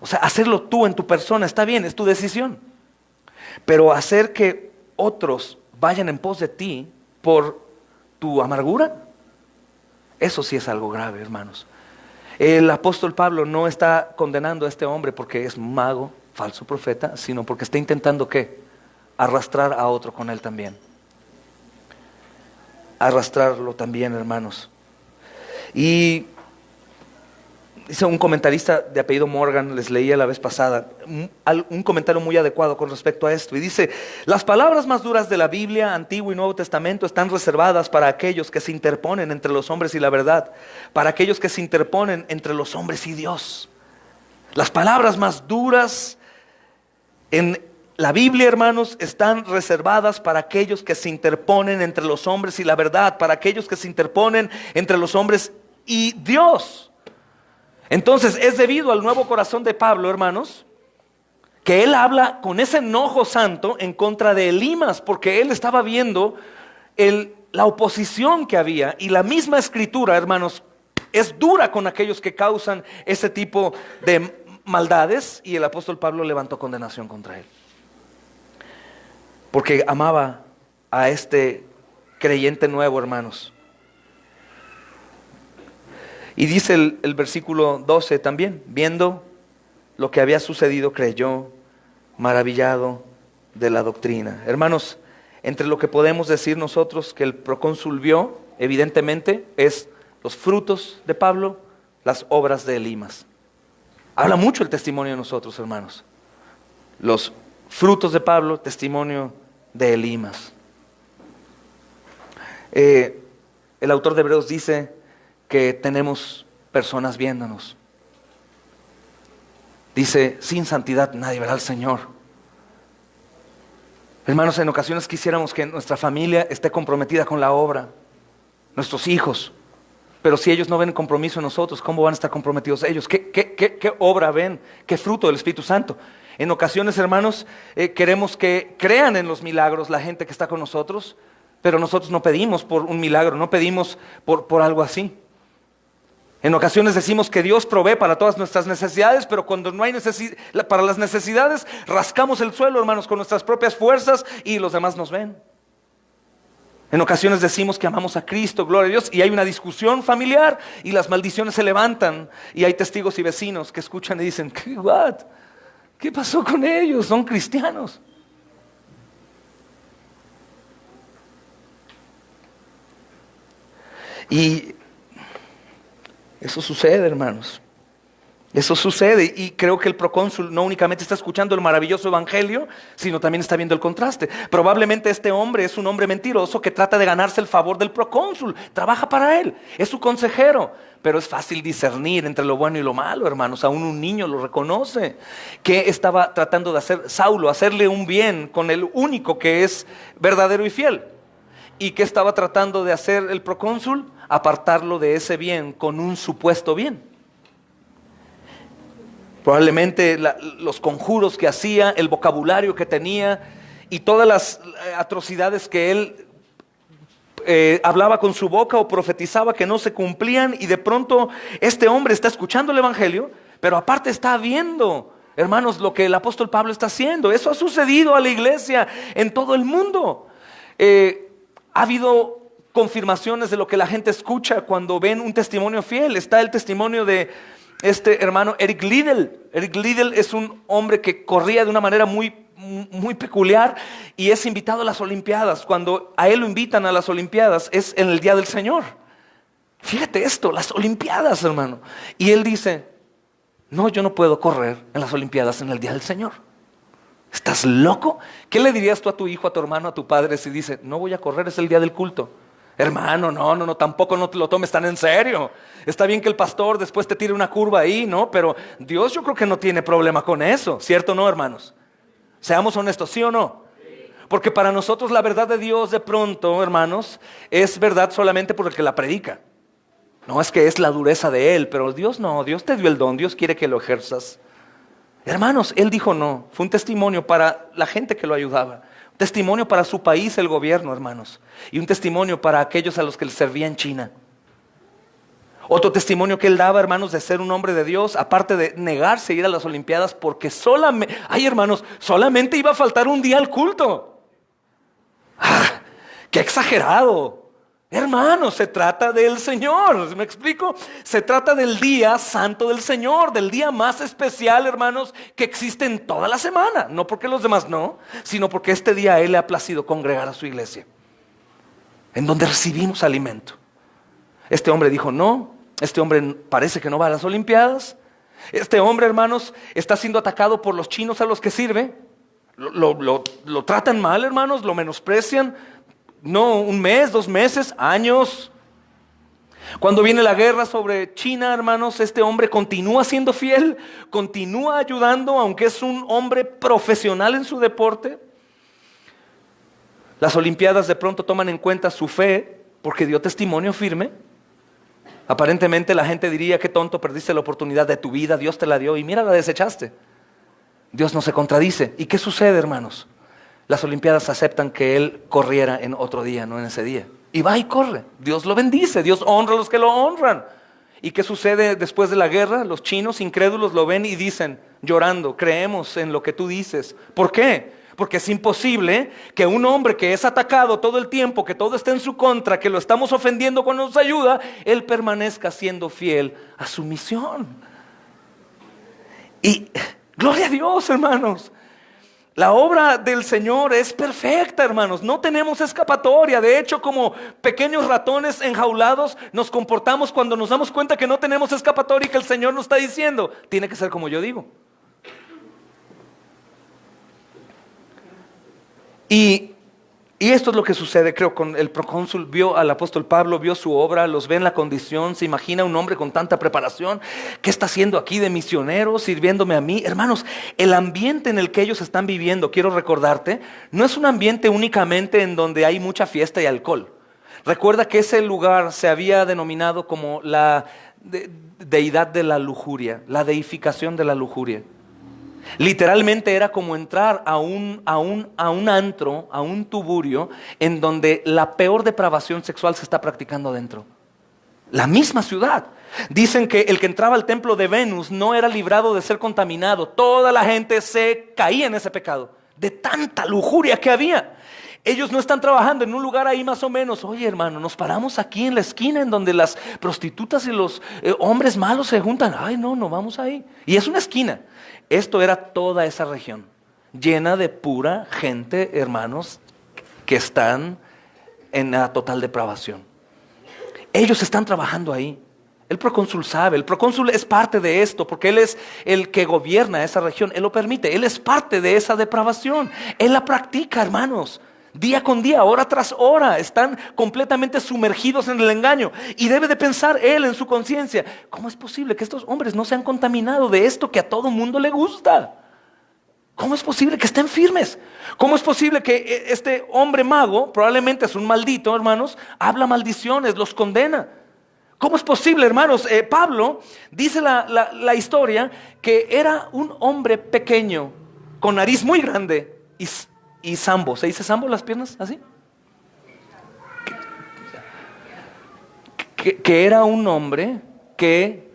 Speaker 2: o sea, hacerlo tú en tu persona, está bien, es tu decisión. Pero hacer que otros vayan en pos de ti por tu amargura, eso sí es algo grave, hermanos. El apóstol Pablo no está condenando a este hombre porque es mago, falso profeta, sino porque está intentando ¿qué? Arrastrar a otro con él también. Arrastrarlo también, hermanos. Y dice un comentarista de apellido Morgan, les leía la vez pasada, un comentario muy adecuado con respecto a esto. Y dice: las palabras más duras de la Biblia, Antiguo y Nuevo Testamento, están reservadas para aquellos que se interponen entre los hombres y la verdad, para aquellos que se interponen entre los hombres y Dios. Las palabras más duras en la Biblia, hermanos, están reservadas para aquellos que se interponen entre los hombres y la verdad, para aquellos que se interponen entre los hombres y Dios. Entonces es debido al nuevo corazón de Pablo, hermanos, que él habla con ese enojo santo en contra de Elimas, porque él estaba viendo la oposición que había. Y la misma escritura, hermanos, es dura con aquellos que causan ese tipo de maldades, y el apóstol Pablo levantó condenación contra él, porque amaba a este creyente nuevo, hermanos. Y dice el versículo 12 también: viendo lo que había sucedido, creyó, maravillado de la doctrina. Hermanos, entre lo que podemos decir nosotros que el procónsul vio, evidentemente, es los frutos de Pablo, las obras de Elimas. Habla mucho el testimonio de nosotros, hermanos. Los frutos de Pablo, testimonio de Elimas. El autor de Hebreos dice que tenemos personas viéndonos. Dice: sin santidad nadie verá al Señor. Hermanos, en ocasiones quisiéramos que nuestra familia esté comprometida con la obra, nuestros hijos, Pero si ellos no ven compromiso en nosotros, ¿cómo van a estar comprometidos ellos? ¿Qué obra ven? ¿Qué fruto del Espíritu Santo? En ocasiones, hermanos, queremos que crean en los milagros la gente que está con nosotros, pero nosotros no pedimos por un milagro, no pedimos por algo así. En ocasiones decimos que Dios provee para todas nuestras necesidades, pero cuando no hay para las necesidades, rascamos el suelo, hermanos, con nuestras propias fuerzas y los demás nos ven. En ocasiones decimos que amamos a Cristo, gloria a Dios, y hay una discusión familiar y las maldiciones se levantan y hay testigos y vecinos que escuchan y dicen, ¿qué pasó con ellos? Son cristianos. Y eso sucede, hermanos. Eso sucede, y creo que el procónsul no únicamente está escuchando el maravilloso evangelio, sino también está viendo el contraste. Probablemente este hombre es un hombre mentiroso que trata de ganarse el favor del procónsul, trabaja para él, es su consejero, pero es fácil discernir entre lo bueno y lo malo, hermanos. Aún un niño lo reconoce. ¿Qué estaba tratando de hacer Saulo? Hacerle un bien con el único que es verdadero y fiel. ¿Y qué estaba tratando de hacer el procónsul? Apartarlo de ese bien con un supuesto bien. Probablemente los conjuros que hacía, el vocabulario que tenía y todas las atrocidades que él hablaba con su boca o profetizaba que no se cumplían, y de pronto este hombre está escuchando el evangelio, pero aparte está viendo, hermanos, lo que el apóstol Pablo está haciendo. Eso ha sucedido a la iglesia en todo el mundo. Ha habido confirmaciones de lo que la gente escucha cuando ven un testimonio fiel. Está el testimonio de este hermano Eric Liddell. Eric Liddell es un hombre que corría de una manera muy peculiar y es invitado a las Olimpiadas. Cuando a él lo invitan a las Olimpiadas es en el día del Señor. Fíjate esto, las Olimpiadas, hermano. Y él dice, no, yo no puedo correr en las Olimpiadas en el día del Señor. ¿Estás loco? ¿Qué le dirías tú a tu hijo, a tu hermano, a tu padre si dice, no voy a correr, es el día del culto? Hermano, no, tampoco no te lo tomes tan en serio. Está bien que el pastor después te tire una curva ahí, ¿no? Pero Dios yo creo que no tiene problema con eso, ¿cierto o no, hermanos? Seamos honestos, ¿sí o no? Porque para nosotros la verdad de Dios de pronto, hermanos, es verdad solamente por el que la predica. No es que es la dureza de Él, pero Dios no, Dios te dio el don, Dios quiere que lo ejerzas. Hermanos, Él dijo no, fue un testimonio para la gente que lo ayudaba. Testimonio para su país, el gobierno, hermanos. Y un testimonio para aquellos a los que le servía en China. Otro testimonio que él daba, hermanos, de ser un hombre de Dios, aparte de negarse a ir a las Olimpiadas, porque solamente iba a faltar un día al culto. ¡Qué exagerado! Hermanos, se trata del Señor, ¿me explico? Se trata del día santo del Señor, del día más especial, hermanos, que existe en toda la semana. No porque los demás no, sino porque este día a Él le ha placido congregar a su iglesia, en donde recibimos alimento. Este hombre dijo no, este hombre parece que no va a las Olimpiadas. Este hombre, hermanos, está siendo atacado por los chinos a los que sirve. Lo tratan mal, hermanos, lo menosprecian. No, un mes, 2 meses, años. Cuando viene la guerra sobre China, hermanos, este hombre continúa siendo fiel, continúa ayudando, aunque es un hombre profesional en su deporte. Las Olimpiadas de pronto toman en cuenta su fe porque dio testimonio firme. Aparentemente la gente diría, qué tonto, perdiste la oportunidad de tu vida, Dios te la dio y mira, la desechaste. Dios no se contradice. ¿Y qué sucede, hermanos? Las Olimpiadas aceptan que él corriera en otro día, no en ese día. Y va y corre. Dios lo bendice, Dios honra a los que lo honran. ¿Y qué sucede después de la guerra? Los chinos incrédulos lo ven y dicen, llorando, creemos en lo que tú dices. ¿Por qué? Porque es imposible que un hombre que es atacado todo el tiempo, que todo está en su contra, que lo estamos ofendiendo cuando nos ayuda, él permanezca siendo fiel a su misión. Y gloria a Dios, hermanos. La obra del Señor es perfecta, hermanos. No tenemos escapatoria. De hecho, como pequeños ratones enjaulados, nos comportamos cuando nos damos cuenta que no tenemos escapatoria y que el Señor nos está diciendo, tiene que ser como yo digo. Y esto es lo que sucede, creo, con el procónsul. Vio al apóstol Pablo, vio su obra, los ve en la condición. Se imagina un hombre con tanta preparación. ¿Qué está haciendo aquí de misionero, sirviéndome a mí? Hermanos, el ambiente en el que ellos están viviendo, quiero recordarte, no es un ambiente únicamente en donde hay mucha fiesta y alcohol. Recuerda que ese lugar se había denominado como la deidad de la lujuria, la deificación de la lujuria. Literalmente era como entrar a un antro, a un tuburio, en donde la peor depravación sexual se está practicando adentro. La misma ciudad. Dicen que el que entraba al templo de Venus no era librado de ser contaminado. Toda la gente se caía en ese pecado, de tanta lujuria que había. Ellos no están trabajando en un lugar ahí más o menos. Oye, hermano, nos paramos aquí en la esquina en donde las prostitutas y los hombres malos se juntan. Ay, no vamos ahí. Y es una esquina. Esto era toda esa región, llena de pura gente, hermanos, que están en la total depravación. Ellos están trabajando ahí. El procónsul sabe, el procónsul es parte de esto, porque él es el que gobierna esa región, él lo permite, él es parte de esa depravación, él la practica, hermanos. Día con día, hora tras hora, están completamente sumergidos en el engaño. Y debe de pensar él en su conciencia, ¿cómo es posible que estos hombres no se han contaminado de esto que a todo mundo le gusta? ¿Cómo es posible que estén firmes? ¿Cómo es posible que este hombre mago, probablemente es un maldito, hermanos, habla maldiciones, los condena? ¿Cómo es posible, hermanos? Pablo dice la historia que era un hombre pequeño, con nariz muy grande y sambo. ¿Se dice sambo las piernas así? Que era un hombre que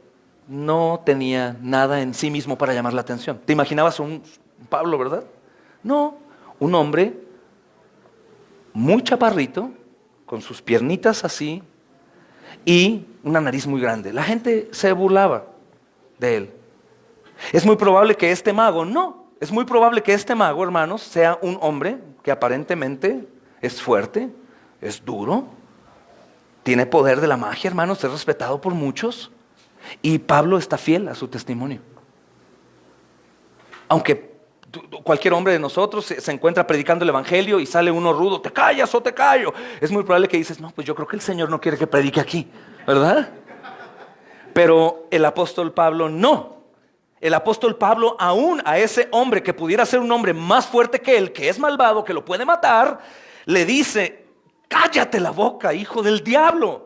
Speaker 2: no tenía nada en sí mismo para llamar la atención. ¿Te imaginabas un Pablo, verdad? No, un hombre muy chaparrito, con sus piernitas así y una nariz muy grande. La gente se burlaba de él. Es muy probable que este mago, es muy probable que este mago, hermanos, sea un hombre que aparentemente es fuerte, es duro, tiene poder de la magia, hermanos, es respetado por muchos. Y Pablo está fiel a su testimonio. Aunque cualquier hombre de nosotros se encuentra predicando el evangelio y sale uno rudo, te callas o te callo. Es muy probable que dices, no, pues yo creo que el Señor no quiere que predique aquí, ¿verdad? Pero el apóstol Pablo no. El apóstol Pablo, aún a ese hombre que pudiera ser un hombre más fuerte que él, que es malvado, que lo puede matar, le dice, cállate la boca, hijo del diablo.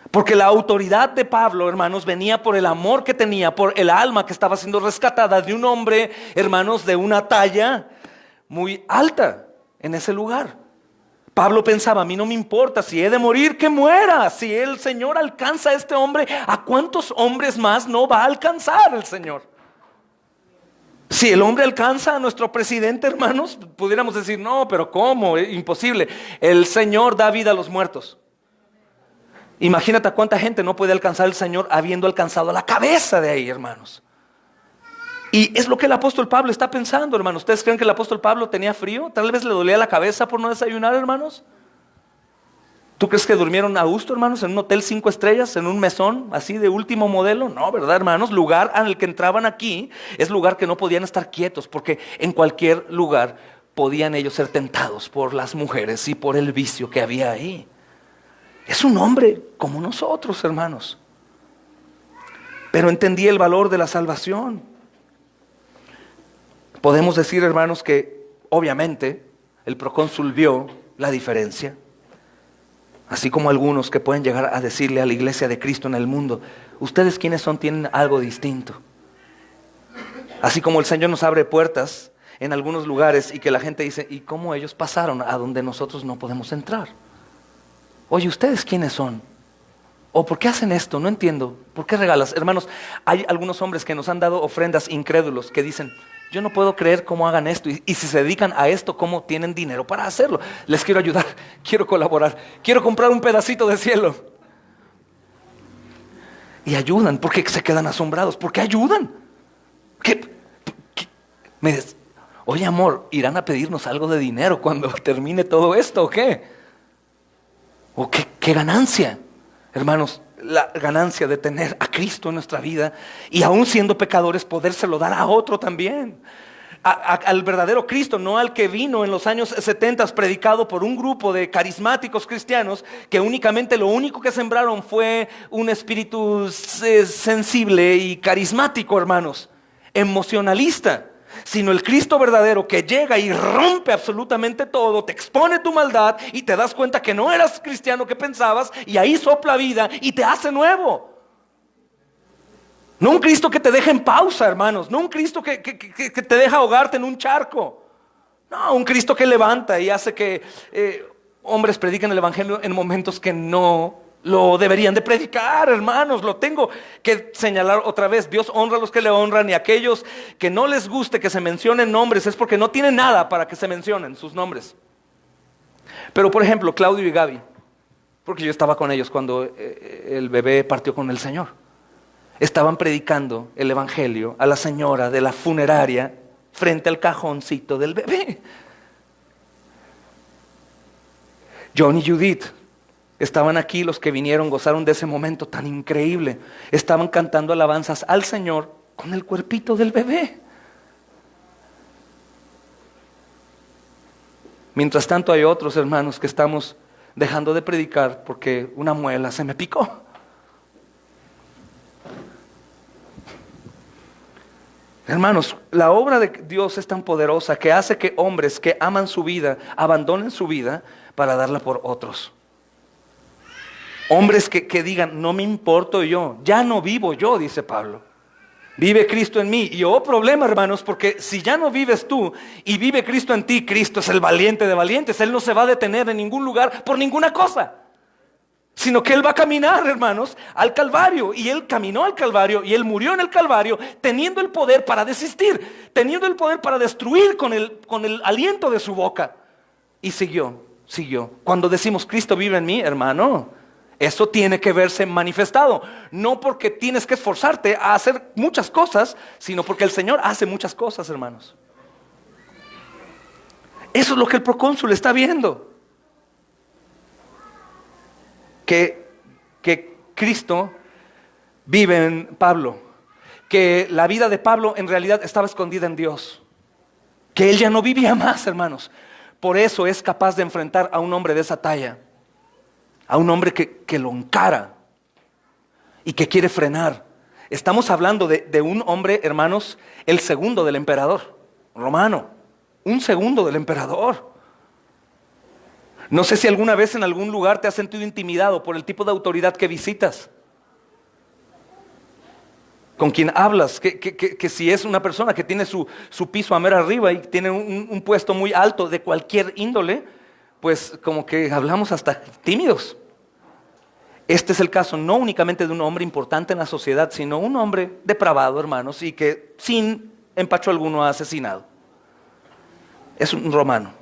Speaker 2: Porque la autoridad de Pablo, hermanos, venía por el amor que tenía, por el alma que estaba siendo rescatada de un hombre, hermanos, de una talla muy alta en ese lugar. Pablo pensaba, a mí no me importa, si he de morir, que muera. Si el Señor alcanza a este hombre, ¿a cuántos hombres más no va a alcanzar el Señor? Si el hombre alcanza a nuestro presidente, hermanos, pudiéramos decir, no, pero ¿cómo? Imposible. El Señor da vida a los muertos. Imagínate a cuánta gente no puede alcanzar el Señor habiendo alcanzado a la cabeza de ahí, hermanos. Y es lo que el apóstol Pablo está pensando, hermanos. ¿Ustedes creen que el apóstol Pablo tenía frío? Tal vez le dolía la cabeza por no desayunar, hermanos. ¿Tú crees que durmieron a gusto, hermanos, en un hotel 5 estrellas, en un mesón así de último modelo? No, ¿verdad, hermanos? Lugar al que entraban aquí es lugar que no podían estar quietos, porque en cualquier lugar podían ellos ser tentados por las mujeres y por el vicio que había ahí. Es un hombre como nosotros, hermanos. Pero entendía el valor de la salvación. Podemos decir, hermanos, que obviamente el procónsul vio la diferencia. Así como algunos que pueden llegar a decirle a la iglesia de Cristo en el mundo, ustedes quiénes son, tienen algo distinto. Así como el Señor nos abre puertas en algunos lugares y que la gente dice, ¿y cómo ellos pasaron a donde nosotros no podemos entrar? Oye, ¿ustedes quiénes son? ¿O por qué hacen esto? No entiendo. ¿Por qué regalas? Hermanos, hay algunos hombres que nos han dado ofrendas incrédulos que dicen, yo no puedo creer cómo hagan esto. Y si se dedican a esto, ¿cómo tienen dinero para hacerlo? Les quiero ayudar, quiero colaborar, quiero comprar un pedacito de cielo. Y ayudan, porque se quedan asombrados. ¿Por qué ayudan? Oye, amor, ¿irán a pedirnos algo de dinero cuando termine todo esto o qué? ¿O qué ganancia? Hermanos, la ganancia de tener a Cristo en nuestra vida y aún siendo pecadores podérselo dar a otro también. Al verdadero Cristo, no al que vino en los años 70 predicado por un grupo de carismáticos cristianos que únicamente lo único que sembraron fue un espíritu sensible y carismático, hermanos, emocionalista. sino el Cristo verdadero que llega y rompe absolutamente todo, te expone tu maldad y te das cuenta que no eras cristiano que pensabas y ahí sopla vida y te hace nuevo. No un Cristo que te deja en pausa, hermanos, no un Cristo que te deja ahogarte en un charco. No, un Cristo que levanta y hace que hombres prediquen el evangelio en momentos que no lo deberían de predicar, hermanos. Lo tengo que señalar otra vez. Dios honra a los que le honran, y aquellos que no les guste que se mencionen nombres es porque no tienen nada para que se mencionen sus nombres. Pero por ejemplo, Claudio y Gaby, porque yo estaba con ellos cuando el bebé partió con el Señor, estaban predicando el evangelio a la señora de la funeraria frente al cajoncito del bebé. John y Judith estaban aquí, los que vinieron gozaron de ese momento tan increíble. Estaban cantando alabanzas al Señor con el cuerpito del bebé. Mientras tanto hay otros hermanos que estamos dejando de predicar porque una muela se me picó. Hermanos, la obra de Dios es tan poderosa que hace que hombres que aman su vida abandonen su vida para darla por otros. Hombres que digan, no me importo yo, ya no vivo yo, dice Pablo. Vive Cristo en mí. Y problema, hermanos, porque si ya no vives tú y vive Cristo en ti, Cristo es el valiente de valientes. Él no se va a detener en ningún lugar por ninguna cosa, sino que Él va a caminar, hermanos, al Calvario. Y Él caminó al Calvario y Él murió en el Calvario, teniendo el poder para desistir, teniendo el poder para destruir con el aliento de su boca. Y siguió. Cuando decimos Cristo vive en mí, hermano, eso tiene que verse manifestado. No porque tienes que esforzarte a hacer muchas cosas, sino porque el Señor hace muchas cosas, hermanos. Eso es lo que el procónsul está viendo. Que Cristo vive en Pablo, que la vida de Pablo en realidad estaba escondida en Dios, que él ya no vivía más, hermanos. Por eso es capaz de enfrentar a un hombre de esa talla, a un hombre que lo encara y que quiere frenar. Estamos hablando de un hombre, hermanos, el segundo del emperador romano, un segundo del emperador. No sé si alguna vez en algún lugar te has sentido intimidado por el tipo de autoridad que visitas, con quien hablas, que si es una persona que tiene su piso a mera arriba y tiene un puesto muy alto de cualquier índole, pues como que hablamos hasta tímidos. Este es el caso no únicamente de un hombre importante en la sociedad, sino un hombre depravado, hermanos, y que sin empacho alguno ha asesinado. Es un romano.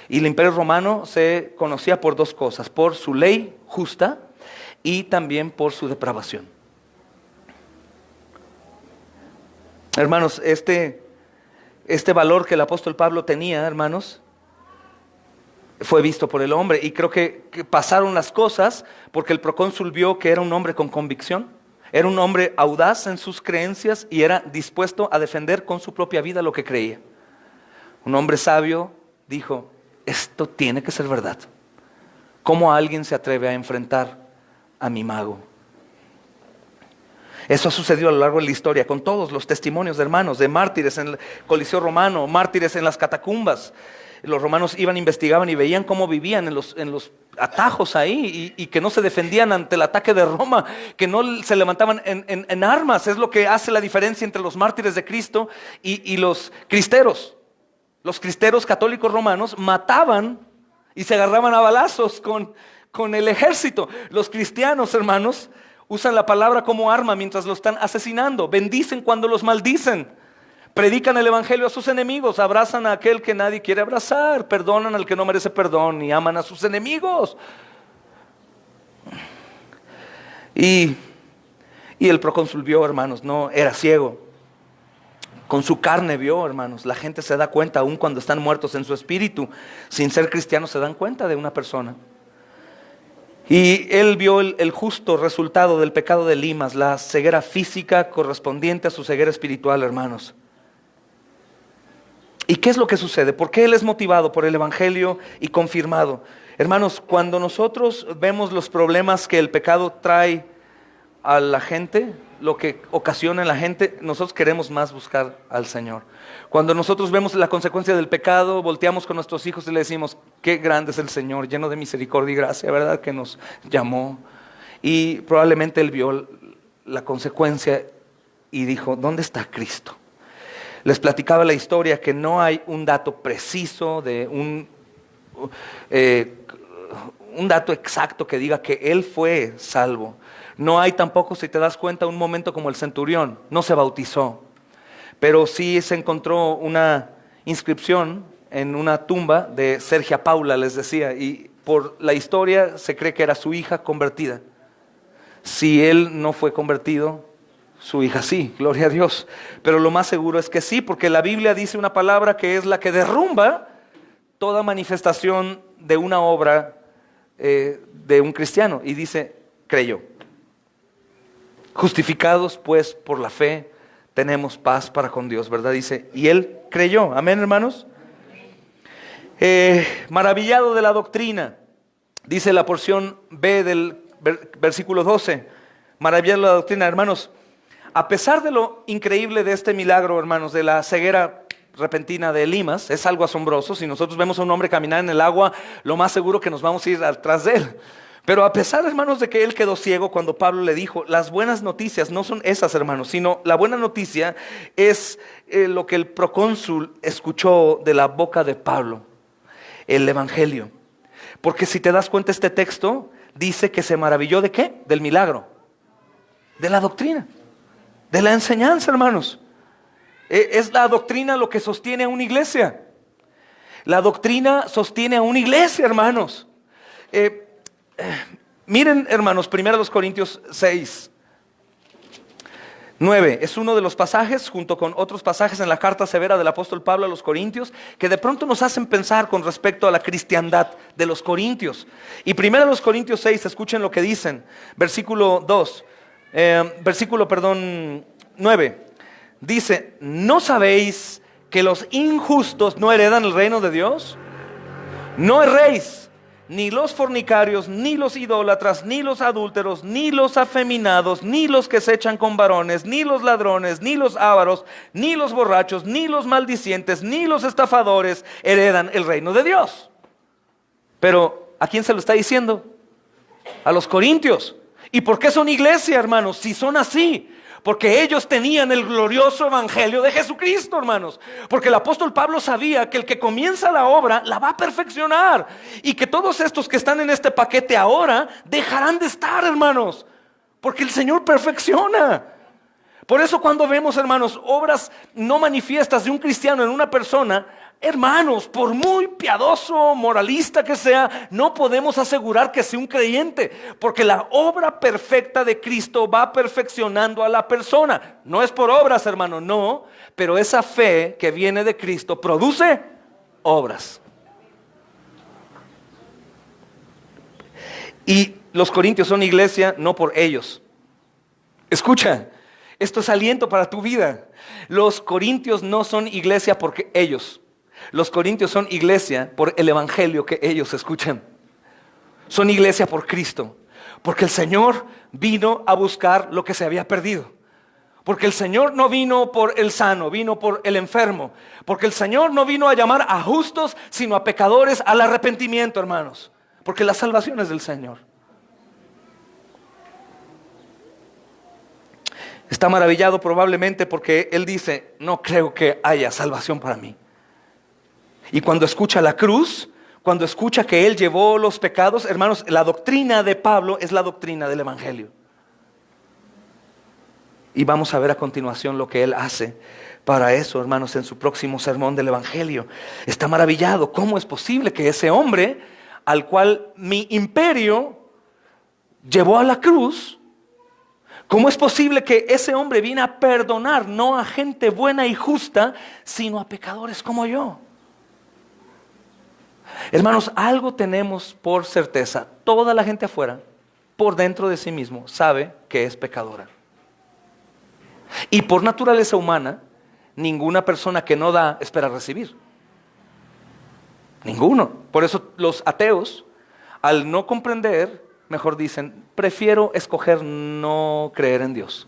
Speaker 2: Y el imperio romano se conocía por dos cosas: por su ley justa y también por su depravación. Hermanos, este valor que el apóstol Pablo tenía, hermanos, fue visto por el hombre. Y creo que pasaron las cosas porque el procónsul vio que era un hombre con convicción, era un hombre audaz en sus creencias y era dispuesto a defender con su propia vida lo que creía. Un hombre sabio dijo: esto tiene que ser verdad. ¿Cómo alguien se atreve a enfrentar a mi mago? Eso ha sucedido a lo largo de la historia con todos los testimonios de hermanos, de mártires en el Coliseo romano, mártires en las catacumbas. Los romanos iban, investigaban y veían cómo vivían en los atajos ahí y que no se defendían ante el ataque de Roma, que no se levantaban en armas. Es lo que hace la diferencia entre los mártires de Cristo y los cristeros. Los cristeros católicos romanos mataban y se agarraban a balazos con el ejército. Los cristianos, hermanos, usan la palabra como arma mientras lo están asesinando. Bendicen cuando los maldicen. Predican el evangelio a sus enemigos. Abrazan a aquel que nadie quiere abrazar. Perdonan al que no merece perdón y aman a sus enemigos. Y el procónsul vio, hermanos, no era ciego. Con su carne vio, hermanos. La gente se da cuenta aún cuando están muertos en su espíritu. Sin ser cristianos se dan cuenta de una persona. Y él vio el justo resultado del pecado de Elimas, la ceguera física correspondiente a su ceguera espiritual, hermanos. ¿Y qué es lo que sucede? ¿Por qué él es motivado por el evangelio y confirmado? Hermanos, cuando nosotros vemos los problemas que el pecado trae a la gente, lo que ocasiona en la gente, nosotros queremos más buscar al Señor. Cuando nosotros vemos la consecuencia del pecado, volteamos con nuestros hijos y le decimos, qué grande es el Señor, lleno de misericordia y gracia, ¿verdad? Que nos llamó. Y probablemente él vio la consecuencia y dijo, ¿dónde está Cristo? Les platicaba la historia que no hay un dato preciso de un dato exacto que diga que él fue salvo. No hay tampoco, si te das cuenta, un momento como el centurión, no se bautizó, pero sí se encontró una inscripción en una tumba de Sergia Paula, les decía, y por la historia se cree que era su hija convertida. Si él no fue convertido, su hija sí, gloria a Dios, pero lo más seguro es que sí, porque la Biblia dice una palabra que es la que derrumba toda manifestación de una obra de un cristiano, y dice, creyó. Justificados pues por la fe, tenemos paz para con Dios, ¿verdad? Dice, y él creyó, amén, hermanos. Maravillado de la doctrina, dice la porción B del versículo 12, maravillado de la doctrina, hermanos. A pesar de lo increíble de este milagro, hermanos, de la ceguera repentina de Elimas, es algo asombroso. Si nosotros vemos a un hombre caminar en el agua, lo más seguro que nos vamos a ir atrás de él. Pero a pesar, hermanos, de que él quedó ciego cuando Pablo le dijo, las buenas noticias no son esas, hermanos, sino la buena noticia es lo que el procónsul escuchó de la boca de Pablo, el evangelio. Porque si te das cuenta, este texto dice que se maravilló ¿de qué? Del milagro, de la doctrina, de la enseñanza, hermanos. Es la doctrina lo que sostiene a una iglesia. La doctrina sostiene a una iglesia, hermanos. Miren, hermanos, 1 Corintios 6, 9. Es uno de los pasajes, junto con otros pasajes en la carta severa del apóstol Pablo a los Corintios, que de pronto nos hacen pensar con respecto a la cristiandad de los Corintios. Y 1 Corintios 6, escuchen lo que dicen, versículo 9. Dice, ¿no sabéis que los injustos no heredan el reino de Dios? No erréis, ni los fornicarios, ni los idólatras, ni los adúlteros, ni los afeminados, ni los que se echan con varones, ni los ladrones, ni los ávaros, ni los borrachos, ni los maldicientes, ni los estafadores heredan el reino de Dios. Pero, ¿a quién se lo está diciendo? A los corintios. ¿Y por qué son iglesia, hermanos? Si son así, porque ellos tenían el glorioso evangelio de Jesucristo, hermanos. Porque el apóstol Pablo sabía que el que comienza la obra la va a perfeccionar, y que todos estos que están en este paquete ahora dejarán de estar, hermanos, porque el Señor perfecciona. Por eso cuando vemos, hermanos, obras no manifiestas de un cristiano en una persona, hermanos, por muy piadoso, moralista que sea, no podemos asegurar que sea un creyente, porque la obra perfecta de Cristo va perfeccionando a la persona. No es por obras, hermano, no, pero esa fe que viene de Cristo produce obras. Y los corintios son iglesia no por ellos. Escucha, esto es aliento para tu vida. Los corintios no son iglesia porque ellos. Los corintios son iglesia por el evangelio que ellos escuchan. Son iglesia por Cristo, porque el Señor vino a buscar lo que se había perdido. Porque el Señor no vino por el sano, vino por el enfermo. Porque el Señor no vino a llamar a justos, sino a pecadores al arrepentimiento, hermanos. Porque la salvación es del Señor. Está maravillado probablemente porque él dice, no creo que haya salvación para mí. Y cuando escucha la cruz, cuando escucha que Él llevó los pecados, hermanos, la doctrina de Pablo es la doctrina del evangelio. Y vamos a ver a continuación lo que Él hace para eso, hermanos, en su próximo sermón del evangelio. Está maravillado. ¿Cómo es posible que ese hombre, al cual mi imperio llevó a la cruz, cómo es posible que ese hombre viene a perdonar no a gente buena y justa, sino a pecadores como yo? Hermanos, algo tenemos por certeza. Toda la gente afuera, por dentro de sí mismo, sabe que es pecadora. Y por naturaleza humana, ninguna persona que no da espera recibir. Ninguno. Por eso los ateos, al no comprender mejor dicen, prefiero escoger no creer en Dios.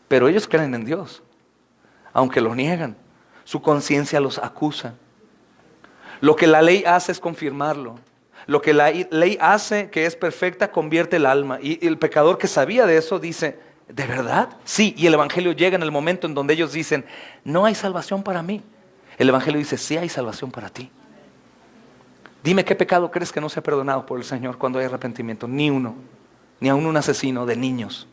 Speaker 2: Pero ellos creen en Dios, aunque lo niegan. Su conciencia los acusa. Lo que la ley hace es confirmarlo. Lo que la ley hace, que es perfecta, convierte el alma. Y el pecador que sabía de eso dice, ¿de verdad? Sí, y el Evangelio llega en el momento en donde ellos dicen, no hay salvación para mí. El Evangelio dice, sí hay salvación para ti. Dime qué pecado crees que no sea perdonado por el Señor cuando hay arrepentimiento. Ni uno, ni aún un asesino de niños.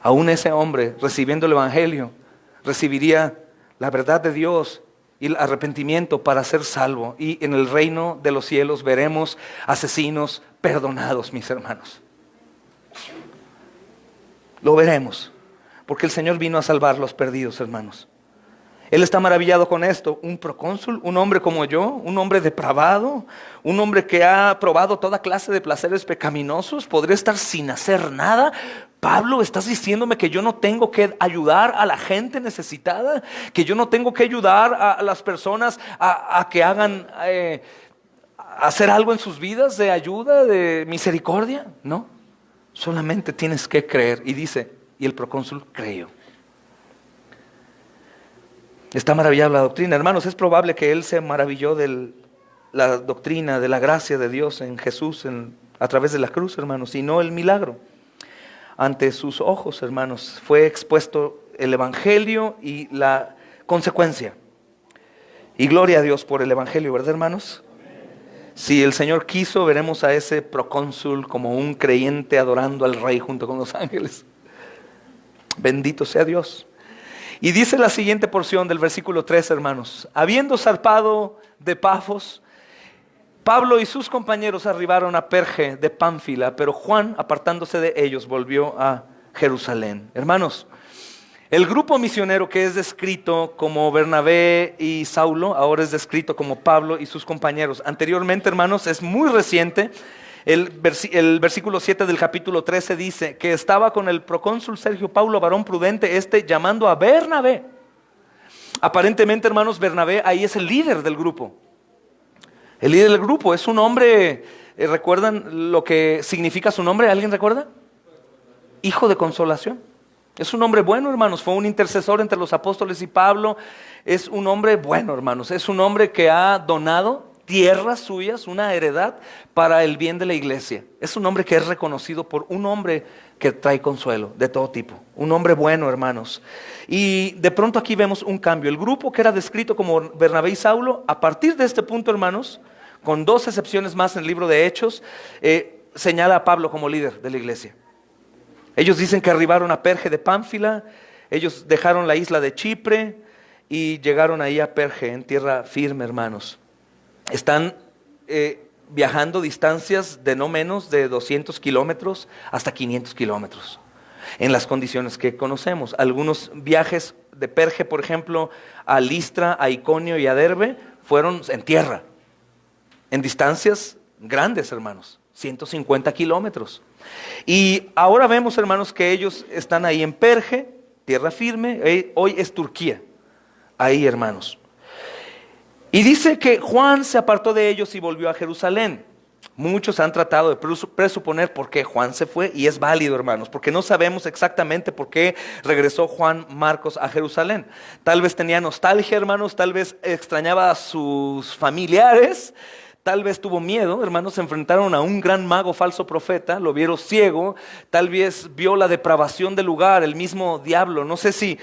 Speaker 2: Aún ese hombre, recibiendo el Evangelio, recibiría la verdad de Dios y el arrepentimiento para ser salvo. Y en el reino de los cielos veremos asesinos perdonados, mis hermanos. Lo veremos, porque el Señor vino a salvar los perdidos, hermanos. Él está maravillado con esto. Un procónsul, un hombre como yo, un hombre depravado, un hombre que ha probado toda clase de placeres pecaminosos, ¿podría estar sin hacer nada? Pablo, ¿estás diciéndome que yo no tengo que ayudar a la gente necesitada? ¿Que yo no tengo que ayudar a las personas a que hagan, hacer algo en sus vidas de ayuda, de misericordia? No, solamente tienes que creer. Y dice, y el procónsul creyó. Está maravillada la doctrina. Hermanos, es probable que él se maravilló de la doctrina, de la gracia de Dios en Jesús a través de la cruz, hermanos, y no el milagro. Ante sus ojos, hermanos, fue expuesto el Evangelio y la consecuencia. Y gloria a Dios por el Evangelio, ¿verdad, hermanos? Si el Señor quiso, veremos a ese procónsul como un creyente adorando al Rey junto con los ángeles. Bendito sea Dios. Y dice la siguiente porción del versículo 3, hermanos. Habiendo zarpado de Pafos, Pablo y sus compañeros arribaron a Perge de Pánfila, pero Juan, apartándose de ellos, volvió a Jerusalén. Hermanos, el grupo misionero que es descrito como Bernabé y Saulo, ahora es descrito como Pablo y sus compañeros. Anteriormente, hermanos, es muy reciente. El versículo 7 del capítulo 13 dice que estaba con el procónsul Sergio Paulo, varón prudente, llamando a Bernabé. Aparentemente, hermanos, Bernabé ahí es el líder del grupo. El líder del grupo es un hombre, ¿recuerdan lo que significa su nombre? ¿Alguien recuerda? Hijo de consolación. Es un hombre bueno, hermanos, fue un intercesor entre los apóstoles y Pablo. Es un hombre bueno, hermanos, es un hombre que ha donado tierras suyas, una heredad para el bien de la iglesia. Es un hombre que es reconocido por un hombre que trae consuelo de todo tipo. Un hombre bueno, hermanos. Y de pronto aquí vemos un cambio. El grupo que era descrito como Bernabé y Saulo, a partir de este punto, hermanos, con dos excepciones más en el libro de Hechos, señala a Pablo como líder de la iglesia. Ellos dicen que arribaron a Perge de Pánfila, ellos dejaron la isla de Chipre y llegaron ahí a Perge, en tierra firme, hermanos. Están viajando distancias de no menos de 200 kilómetros hasta 500 kilómetros en las condiciones que conocemos. Algunos viajes de Perge, por ejemplo, a Listra, a Iconio y a Derbe fueron en tierra, en distancias grandes, hermanos, 150 kilómetros. Y ahora vemos, hermanos, que ellos están ahí en Perge, tierra firme. Hoy es Turquía, ahí, hermanos. Y dice que Juan se apartó de ellos y volvió a Jerusalén. Muchos han tratado de presuponer por qué Juan se fue, y es válido, hermanos, porque no sabemos exactamente por qué regresó Juan Marcos a Jerusalén. Tal vez tenía nostalgia, hermanos, tal vez extrañaba a sus familiares, tal vez tuvo miedo, hermanos. Se enfrentaron a un gran mago falso profeta, lo vieron ciego, tal vez vio la depravación del lugar, el mismo diablo. No sé si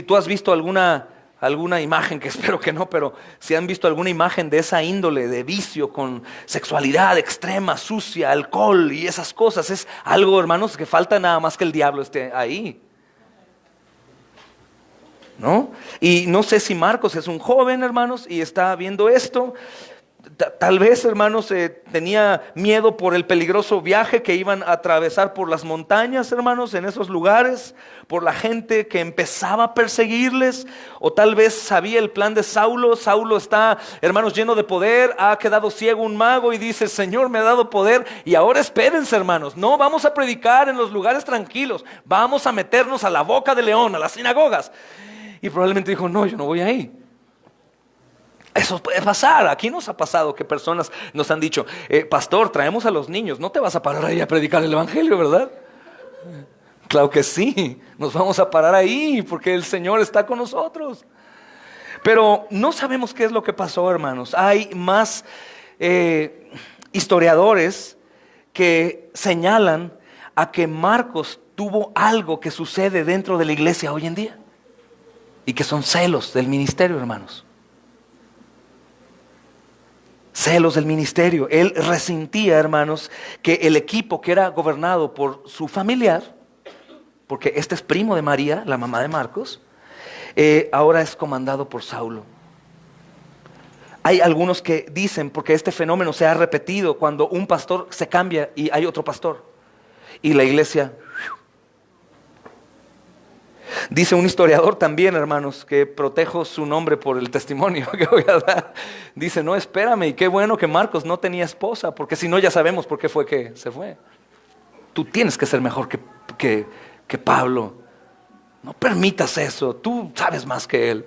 Speaker 2: tú has visto alguna imagen, que espero que no, pero si han visto alguna imagen de esa índole de vicio con sexualidad extrema, sucia, alcohol y esas cosas, es algo, hermanos, que falta nada más que el diablo esté ahí, ¿no? Y no sé si Marcos es un joven, hermanos, y está viendo esto. Tal vez, hermanos, tenía miedo por el peligroso viaje que iban a atravesar por las montañas, hermanos, en esos lugares, por la gente que empezaba a perseguirles, o tal vez sabía el plan de Saulo. Saulo está, hermanos, lleno de poder, ha quedado ciego un mago y dice: Señor, me ha dado poder, y ahora espérense, hermanos, no vamos a predicar en los lugares tranquilos, vamos a meternos a la boca del león, a las sinagogas. Y probablemente dijo: no, yo no voy ahí. Eso puede pasar. Aquí nos ha pasado que personas nos han dicho, pastor, traemos a los niños, no te vas a parar ahí a predicar el evangelio, ¿verdad? Claro que sí, nos vamos a parar ahí porque el Señor está con nosotros. Pero no sabemos qué es lo que pasó, hermanos. Hay más historiadores que señalan a que Marcos tuvo algo que sucede dentro de la iglesia hoy en día. Y que son celos del ministerio, hermanos. Celos del ministerio. Él resentía, hermanos, que el equipo que era gobernado por su familiar, porque este es primo de María, la mamá de Marcos, ahora es comandado por Saulo. Hay algunos que dicen, porque este fenómeno se ha repetido cuando un pastor se cambia y hay otro pastor, y la iglesia... Dice un historiador también, hermanos, que protejo su nombre por el testimonio que voy a dar. Dice, no, espérame, y qué bueno que Marcos no tenía esposa, porque si no ya sabemos por qué fue que se fue. Tú tienes que ser mejor que Pablo. No permitas eso, tú sabes más que él.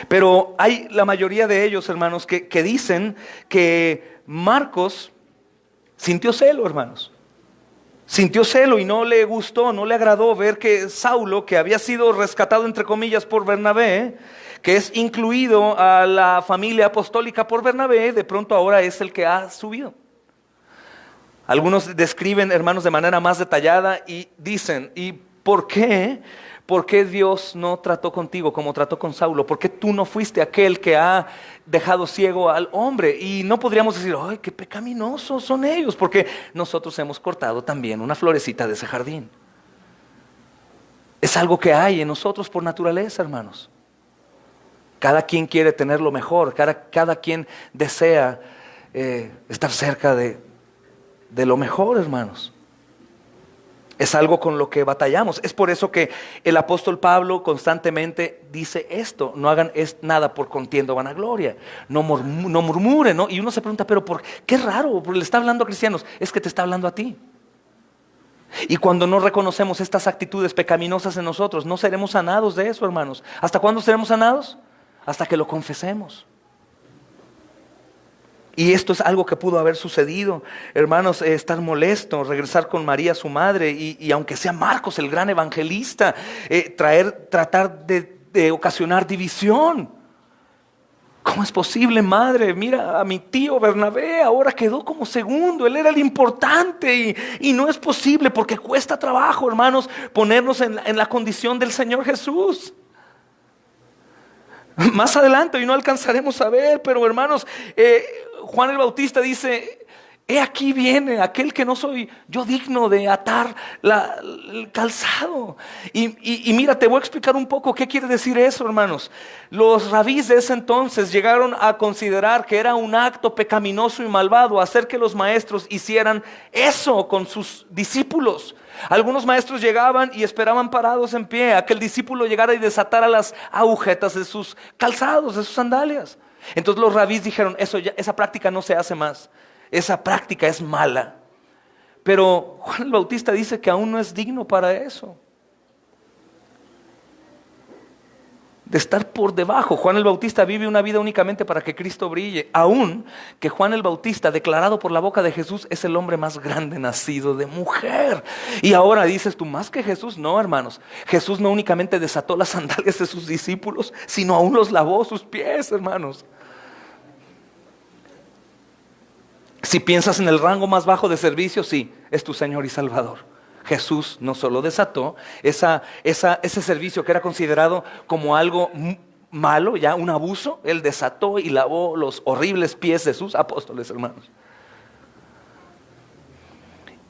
Speaker 2: Pero hay la mayoría de ellos, hermanos, que dicen que Marcos sintió celo, hermanos. Sintió celo y no le gustó, no le agradó ver que Saulo, que había sido rescatado entre comillas por Bernabé, que es incluido a la familia apostólica por Bernabé, de pronto ahora es el que ha subido. Algunos describen, hermanos, de manera más detallada y dicen, ¿y por qué? ¿Por qué Dios no trató contigo como trató con Saulo? ¿Por qué tú no fuiste aquel que ha dejado ciego al hombre? Y no podríamos decir, ¡ay, qué pecaminosos son ellos! Porque nosotros hemos cortado también una florecita de ese jardín. Es algo que hay en nosotros por naturaleza, hermanos. Cada quien quiere tener lo mejor, cada quien desea estar cerca de lo mejor, hermanos. Es algo con lo que batallamos. Es por eso que el apóstol Pablo constantemente dice esto: no hagan nada por contienda o vanagloria, no murmuren, ¿no? Y uno se pregunta, pero ¿por qué raro? Porque le está hablando a cristianos. Es que te está hablando a ti. Y cuando no reconocemos estas actitudes pecaminosas en nosotros, no seremos sanados de eso, hermanos. ¿Hasta cuándo seremos sanados? Hasta que lo confesemos. Y esto es algo que pudo haber sucedido, hermanos, estar molesto, regresar con María su madre y aunque sea Marcos el gran evangelista, tratar de ocasionar división. ¿Cómo es posible, madre? Mira a mi tío Bernabé, ahora quedó como segundo, él era el importante y no es posible porque cuesta trabajo, hermanos, ponernos en la condición del Señor Jesús. Más adelante hoy no alcanzaremos a ver, pero hermanos, Juan el Bautista dice, he aquí viene aquel que no soy yo digno de atar el calzado. Y mira, te voy a explicar un poco qué quiere decir eso, hermanos. Los rabís de ese entonces llegaron a considerar que era un acto pecaminoso y malvado hacer que los maestros hicieran eso con sus discípulos. Algunos maestros llegaban y esperaban parados en pie a que el discípulo llegara y desatara las agujetas de sus calzados, de sus sandalias. Entonces los rabís dijeron, esa práctica no se hace más, esa práctica es mala. Pero Juan el Bautista dice que aún no es digno para eso, de estar por debajo. Juan el Bautista vive una vida únicamente para que Cristo brille, aún que Juan el Bautista, declarado por la boca de Jesús, es el hombre más grande nacido de mujer. Y ahora dices tú, más que Jesús, no, hermanos. Jesús no únicamente desató las sandalias de sus discípulos, sino aún los lavó sus pies, hermanos. Si piensas en el rango más bajo de servicio, sí, es tu Señor y Salvador. Jesús no solo desató ese servicio que era considerado como algo malo, ya un abuso. Él desató y lavó los horribles pies de sus apóstoles, hermanos.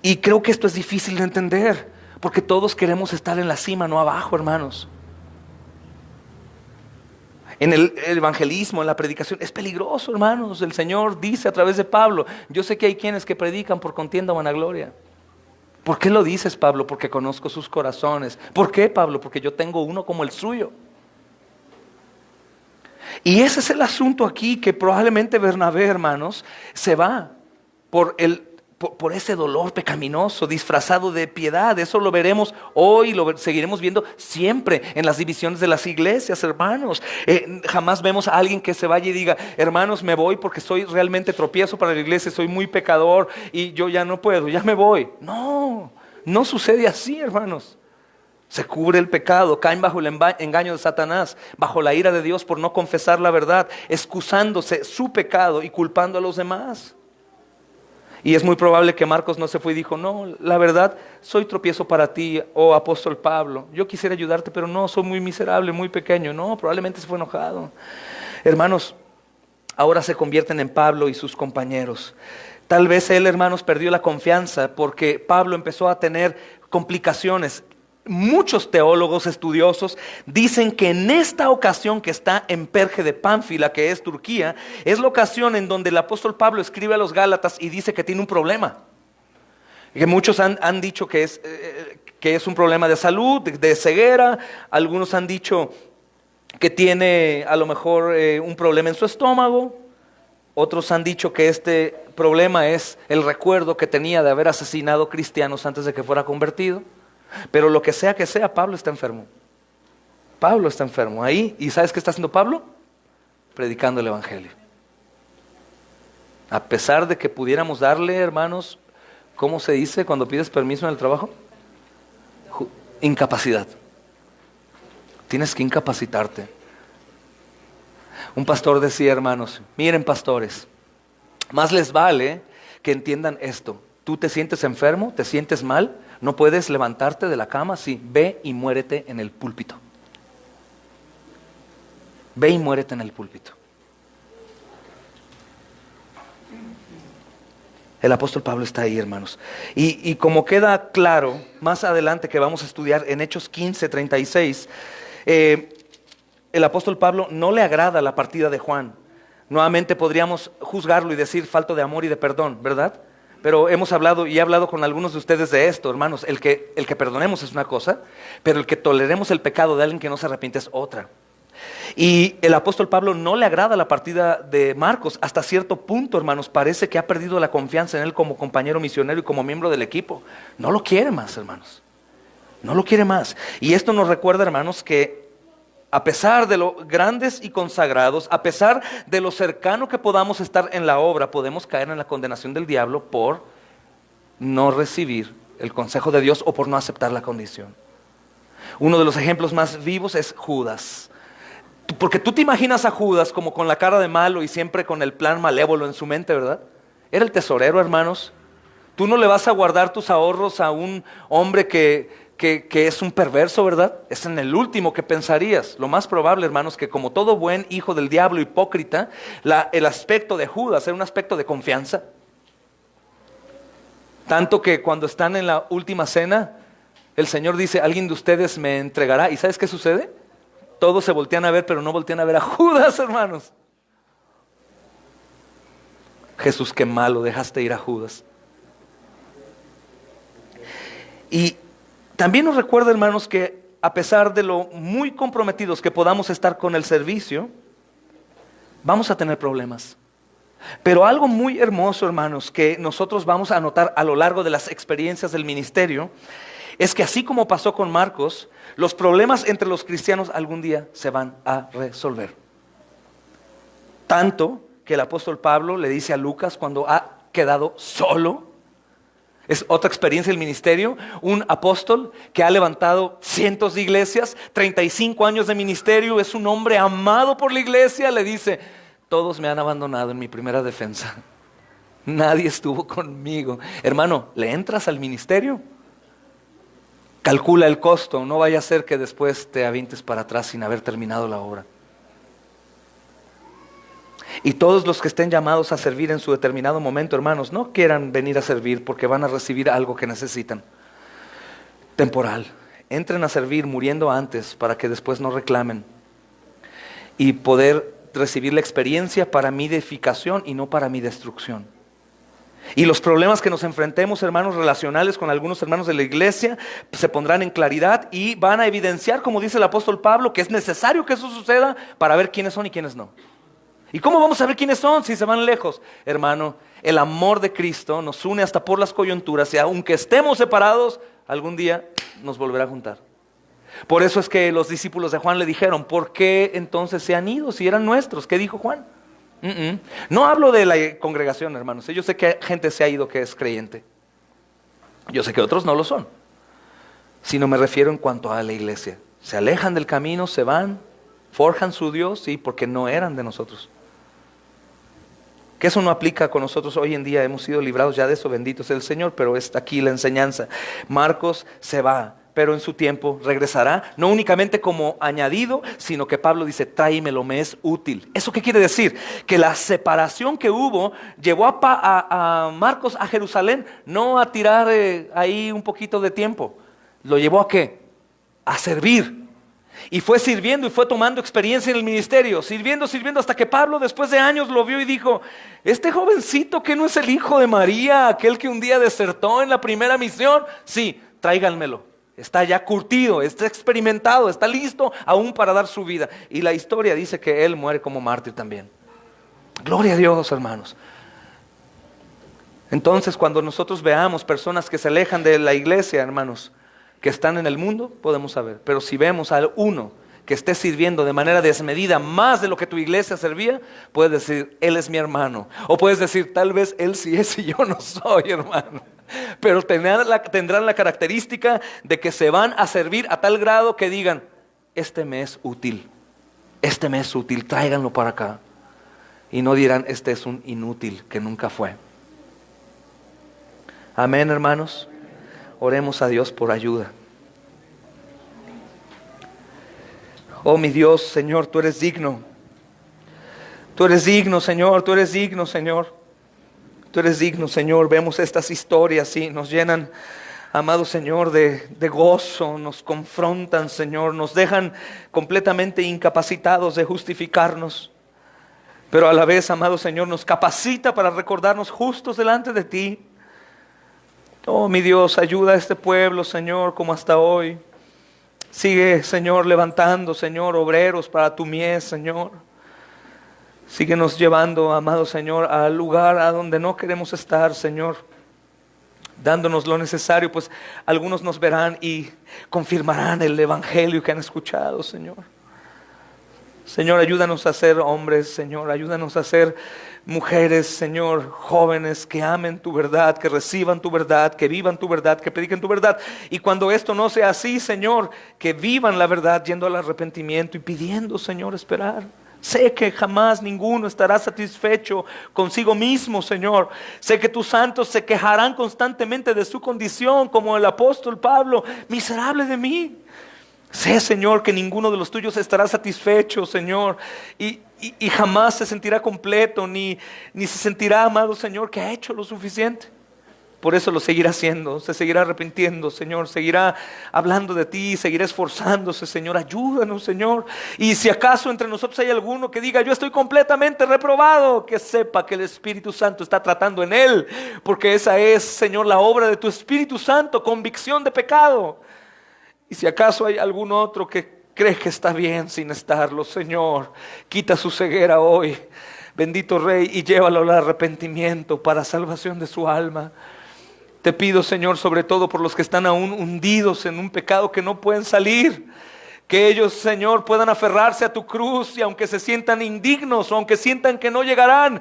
Speaker 2: Y creo que esto es difícil de entender, porque todos queremos estar en la cima, no abajo, hermanos. En el evangelismo, en la predicación, es peligroso, hermanos. El Señor dice a través de Pablo, yo sé que hay quienes que predican por contienda o vanagloria. ¿Por qué lo dices, Pablo? Porque conozco sus corazones. ¿Por qué, Pablo? Porque yo tengo uno como el suyo. Y ese es el asunto aquí, que probablemente Bernabé, hermanos, se va por el por ese dolor pecaminoso, disfrazado de piedad. Eso lo veremos hoy, seguiremos viendo siempre en las divisiones de las iglesias, hermanos. Jamás vemos a alguien que se vaya y diga, hermanos, me voy porque soy realmente tropiezo para la iglesia, soy muy pecador y yo ya no puedo, ya me voy. No, no sucede así, hermanos. Se cubre el pecado, caen bajo el engaño de Satanás, bajo la ira de Dios por no confesar la verdad, excusándose su pecado y culpando a los demás. Y es muy probable que Marcos no se fue y dijo, no, la verdad, soy tropiezo para ti, oh apóstol Pablo. Yo quisiera ayudarte, pero no, soy muy miserable, muy pequeño. No, probablemente se fue enojado. Hermanos, ahora se convierten en Pablo y sus compañeros. Tal vez él, hermanos, perdió la confianza porque Pablo empezó a tener complicaciones. Muchos teólogos estudiosos dicen que en esta ocasión que está en Perge de Pánfila, que es Turquía, es la ocasión en donde el apóstol Pablo escribe a los Gálatas y dice que tiene un problema. Que muchos han dicho que es un problema de salud, de ceguera. Algunos han dicho que tiene a lo mejor un problema en su estómago. Otros han dicho que este problema es el recuerdo que tenía de haber asesinado cristianos antes de que fuera convertido. Pero lo que sea, Pablo está enfermo. Pablo está enfermo ahí. ¿Y sabes qué está haciendo Pablo? Predicando el evangelio. A pesar de que pudiéramos darle, hermanos, ¿cómo se dice cuando pides permiso en el trabajo? Incapacidad. Tienes que incapacitarte. Un pastor decía, hermanos, miren pastores, más les vale que entiendan esto. Tú te sientes enfermo, te sientes mal, no puedes levantarte de la cama, sí, ve y muérete en el púlpito. Ve y muérete en el púlpito. El apóstol Pablo está ahí, hermanos. Y como queda claro, más adelante que vamos a estudiar en Hechos 15:36, el apóstol Pablo no le agrada la partida de Juan. Nuevamente podríamos juzgarlo y decir falta de amor y de perdón, ¿verdad? Pero hemos hablado y he hablado con algunos de ustedes de esto, hermanos. El que perdonemos es una cosa, pero el que toleremos el pecado de alguien que no se arrepiente es otra. Y el apóstol Pablo no le agrada la partida de Marcos. Hasta cierto punto, hermanos, parece que ha perdido la confianza en él como compañero misionero y como miembro del equipo. No lo quiere más, hermanos. No lo quiere más. Y esto nos recuerda, hermanos, que a pesar de lo grandes y consagrados, a pesar de lo cercano que podamos estar en la obra, podemos caer en la condenación del diablo por no recibir el consejo de Dios o por no aceptar la condición. Uno de los ejemplos más vivos es Judas. Porque tú te imaginas a Judas como con la cara de malo y siempre con el plan malévolo en su mente, ¿verdad? Era el tesorero, hermanos. Tú no le vas a guardar tus ahorros a un hombre que es un perverso, ¿verdad? Es en el último que pensarías. Lo más probable, hermanos, que como todo buen hijo del diablo hipócrita, el aspecto de Judas era un aspecto de confianza. Tanto que cuando están en la última cena, el Señor dice, alguien de ustedes me entregará. ¿Y sabes qué sucede? Todos se voltean a ver, pero no voltean a ver a Judas, hermanos. Jesús, qué malo, dejaste ir a Judas. Y también nos recuerda, hermanos, que a pesar de lo muy comprometidos que podamos estar con el servicio, vamos a tener problemas. Pero algo muy hermoso, hermanos, que nosotros vamos a notar a lo largo de las experiencias del ministerio, es que así como pasó con Marcos, los problemas entre los cristianos algún día se van a resolver. Tanto que el apóstol Pablo le dice a Lucas cuando ha quedado solo. Es otra experiencia del ministerio, un apóstol que ha levantado cientos de iglesias, 35 años de ministerio, es un hombre amado por la iglesia, le dice, todos me han abandonado en mi primera defensa, nadie estuvo conmigo. Hermano, ¿le entras al ministerio? Calcula el costo, no vaya a ser que después te avientes para atrás sin haber terminado la obra. Y todos los que estén llamados a servir en su determinado momento, hermanos, no quieran venir a servir porque van a recibir algo que necesitan. Temporal. Entren a servir muriendo antes para que después no reclamen. Y poder recibir la experiencia para mi edificación y no para mi destrucción. Y los problemas que nos enfrentemos, hermanos, relacionales con algunos hermanos de la iglesia, se pondrán en claridad y van a evidenciar, como dice el apóstol Pablo, que es necesario que eso suceda para ver quiénes son y quiénes no. ¿Y cómo vamos a ver quiénes son si se van lejos? Hermano, el amor de Cristo nos une hasta por las coyunturas y aunque estemos separados, algún día nos volverá a juntar. Por eso es que los discípulos de Juan le dijeron, ¿por qué entonces se han ido si eran nuestros? ¿Qué dijo Juan? No hablo de la congregación, hermanos. Yo sé que gente se ha ido que es creyente. Yo sé que otros no lo son. Sino me refiero en cuanto a la iglesia. Se alejan del camino, se van, forjan su Dios, sí, porque no eran de nosotros. Que eso no aplica con nosotros hoy en día, hemos sido librados ya de eso, bendito sea el Señor, pero está aquí la enseñanza. Marcos se va, pero en su tiempo regresará, no únicamente como añadido, sino que Pablo dice, tráemelo, me es útil. ¿Eso qué quiere decir? Que la separación que hubo llevó a Marcos a Jerusalén, no a tirar ahí un poquito de tiempo. ¿Lo llevó a qué? A servir. Y fue sirviendo y fue tomando experiencia en el ministerio, sirviendo hasta que Pablo después de años lo vio y dijo, este jovencito que no es el hijo de María, aquel que un día desertó en la primera misión, sí, tráiganmelo. Está ya curtido, está experimentado, está listo aún para dar su vida. Y la historia dice que él muere como mártir también. Gloria a Dios, hermanos. Entonces, cuando nosotros veamos personas que se alejan de la iglesia, hermanos, que están en el mundo, podemos saber. Pero si vemos a uno que esté sirviendo de manera desmedida más de lo que tu iglesia servía, puedes decir, él es mi hermano. O puedes decir, tal vez él sí es y yo no soy, hermano. Pero tendrán la característica de que se van a servir a tal grado que digan, este me es útil, tráiganlo para acá. Y no dirán, este es un inútil que nunca fue. Amén, hermanos. Oremos a Dios por ayuda. Oh mi Dios, Señor, tú eres digno. Tú eres digno, Señor, tú eres digno, Señor. Tú eres digno, Señor. Vemos estas historias y nos llenan, amado Señor, de gozo. Nos confrontan, Señor. Nos dejan completamente incapacitados de justificarnos. Pero a la vez, amado Señor, nos capacita para recordarnos justos delante de ti. Oh, mi Dios, ayuda a este pueblo, Señor, como hasta hoy. Sigue, Señor, levantando, Señor, obreros para tu mies, Señor. Síguenos llevando, amado Señor, al lugar a donde no queremos estar, Señor. Dándonos lo necesario, pues algunos nos verán y confirmarán el evangelio que han escuchado, Señor. Señor, ayúdanos a ser hombres, Señor, ayúdanos a ser mujeres, Señor, jóvenes que amen tu verdad, que reciban tu verdad, que vivan tu verdad, que prediquen tu verdad. Y cuando esto no sea así, Señor, que vivan la verdad yendo al arrepentimiento y pidiendo, Señor, esperar. Sé que jamás ninguno estará satisfecho consigo mismo, Señor. Sé que tus santos se quejarán constantemente de su condición, como el apóstol Pablo, miserable de mí. Sé, Señor, que ninguno de los tuyos estará satisfecho, Señor, y jamás se sentirá completo, ni se sentirá, amado Señor, que ha hecho lo suficiente. Por eso lo seguirá haciendo, se seguirá arrepintiendo, Señor, seguirá hablando de ti, seguirá esforzándose, Señor. Ayúdanos, Señor. Y si acaso entre nosotros hay alguno que diga, yo estoy completamente reprobado, que sepa que el Espíritu Santo está tratando en él, porque esa es, Señor, la obra de tu Espíritu Santo, convicción de pecado. Y si acaso hay algún otro que cree que está bien sin estarlo, Señor, quita su ceguera hoy, bendito Rey, y llévalo al arrepentimiento para salvación de su alma. Te pido, Señor, sobre todo por los que están aún hundidos en un pecado que no pueden salir, que ellos, Señor, puedan aferrarse a tu cruz y aunque se sientan indignos o aunque sientan que no llegarán,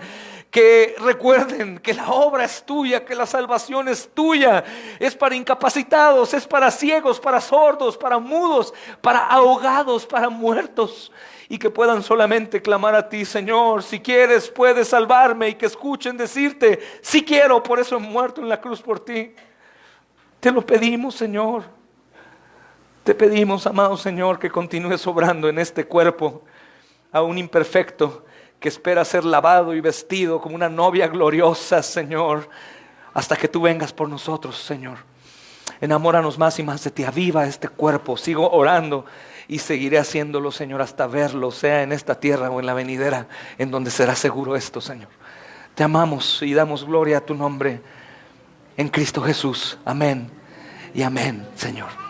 Speaker 2: que recuerden que la obra es tuya, que la salvación es tuya, es para incapacitados, es para ciegos, para sordos, para mudos, para ahogados, para muertos, y que puedan solamente clamar a ti, Señor, si quieres puedes salvarme, y que escuchen decirte, sí quiero, por eso he muerto en la cruz por ti. Te lo pedimos, Señor. Te pedimos, amado Señor, que continúes obrando en este cuerpo aún imperfecto, que espera ser lavado y vestido como una novia gloriosa, Señor, hasta que tú vengas por nosotros, Señor. Enamóranos más y más de ti, aviva este cuerpo. Sigo orando y seguiré haciéndolo, Señor, hasta verlo, sea en esta tierra o en la venidera, en donde será seguro esto, Señor. Te amamos y damos gloria a tu nombre en Cristo Jesús. Amén y amén, Señor.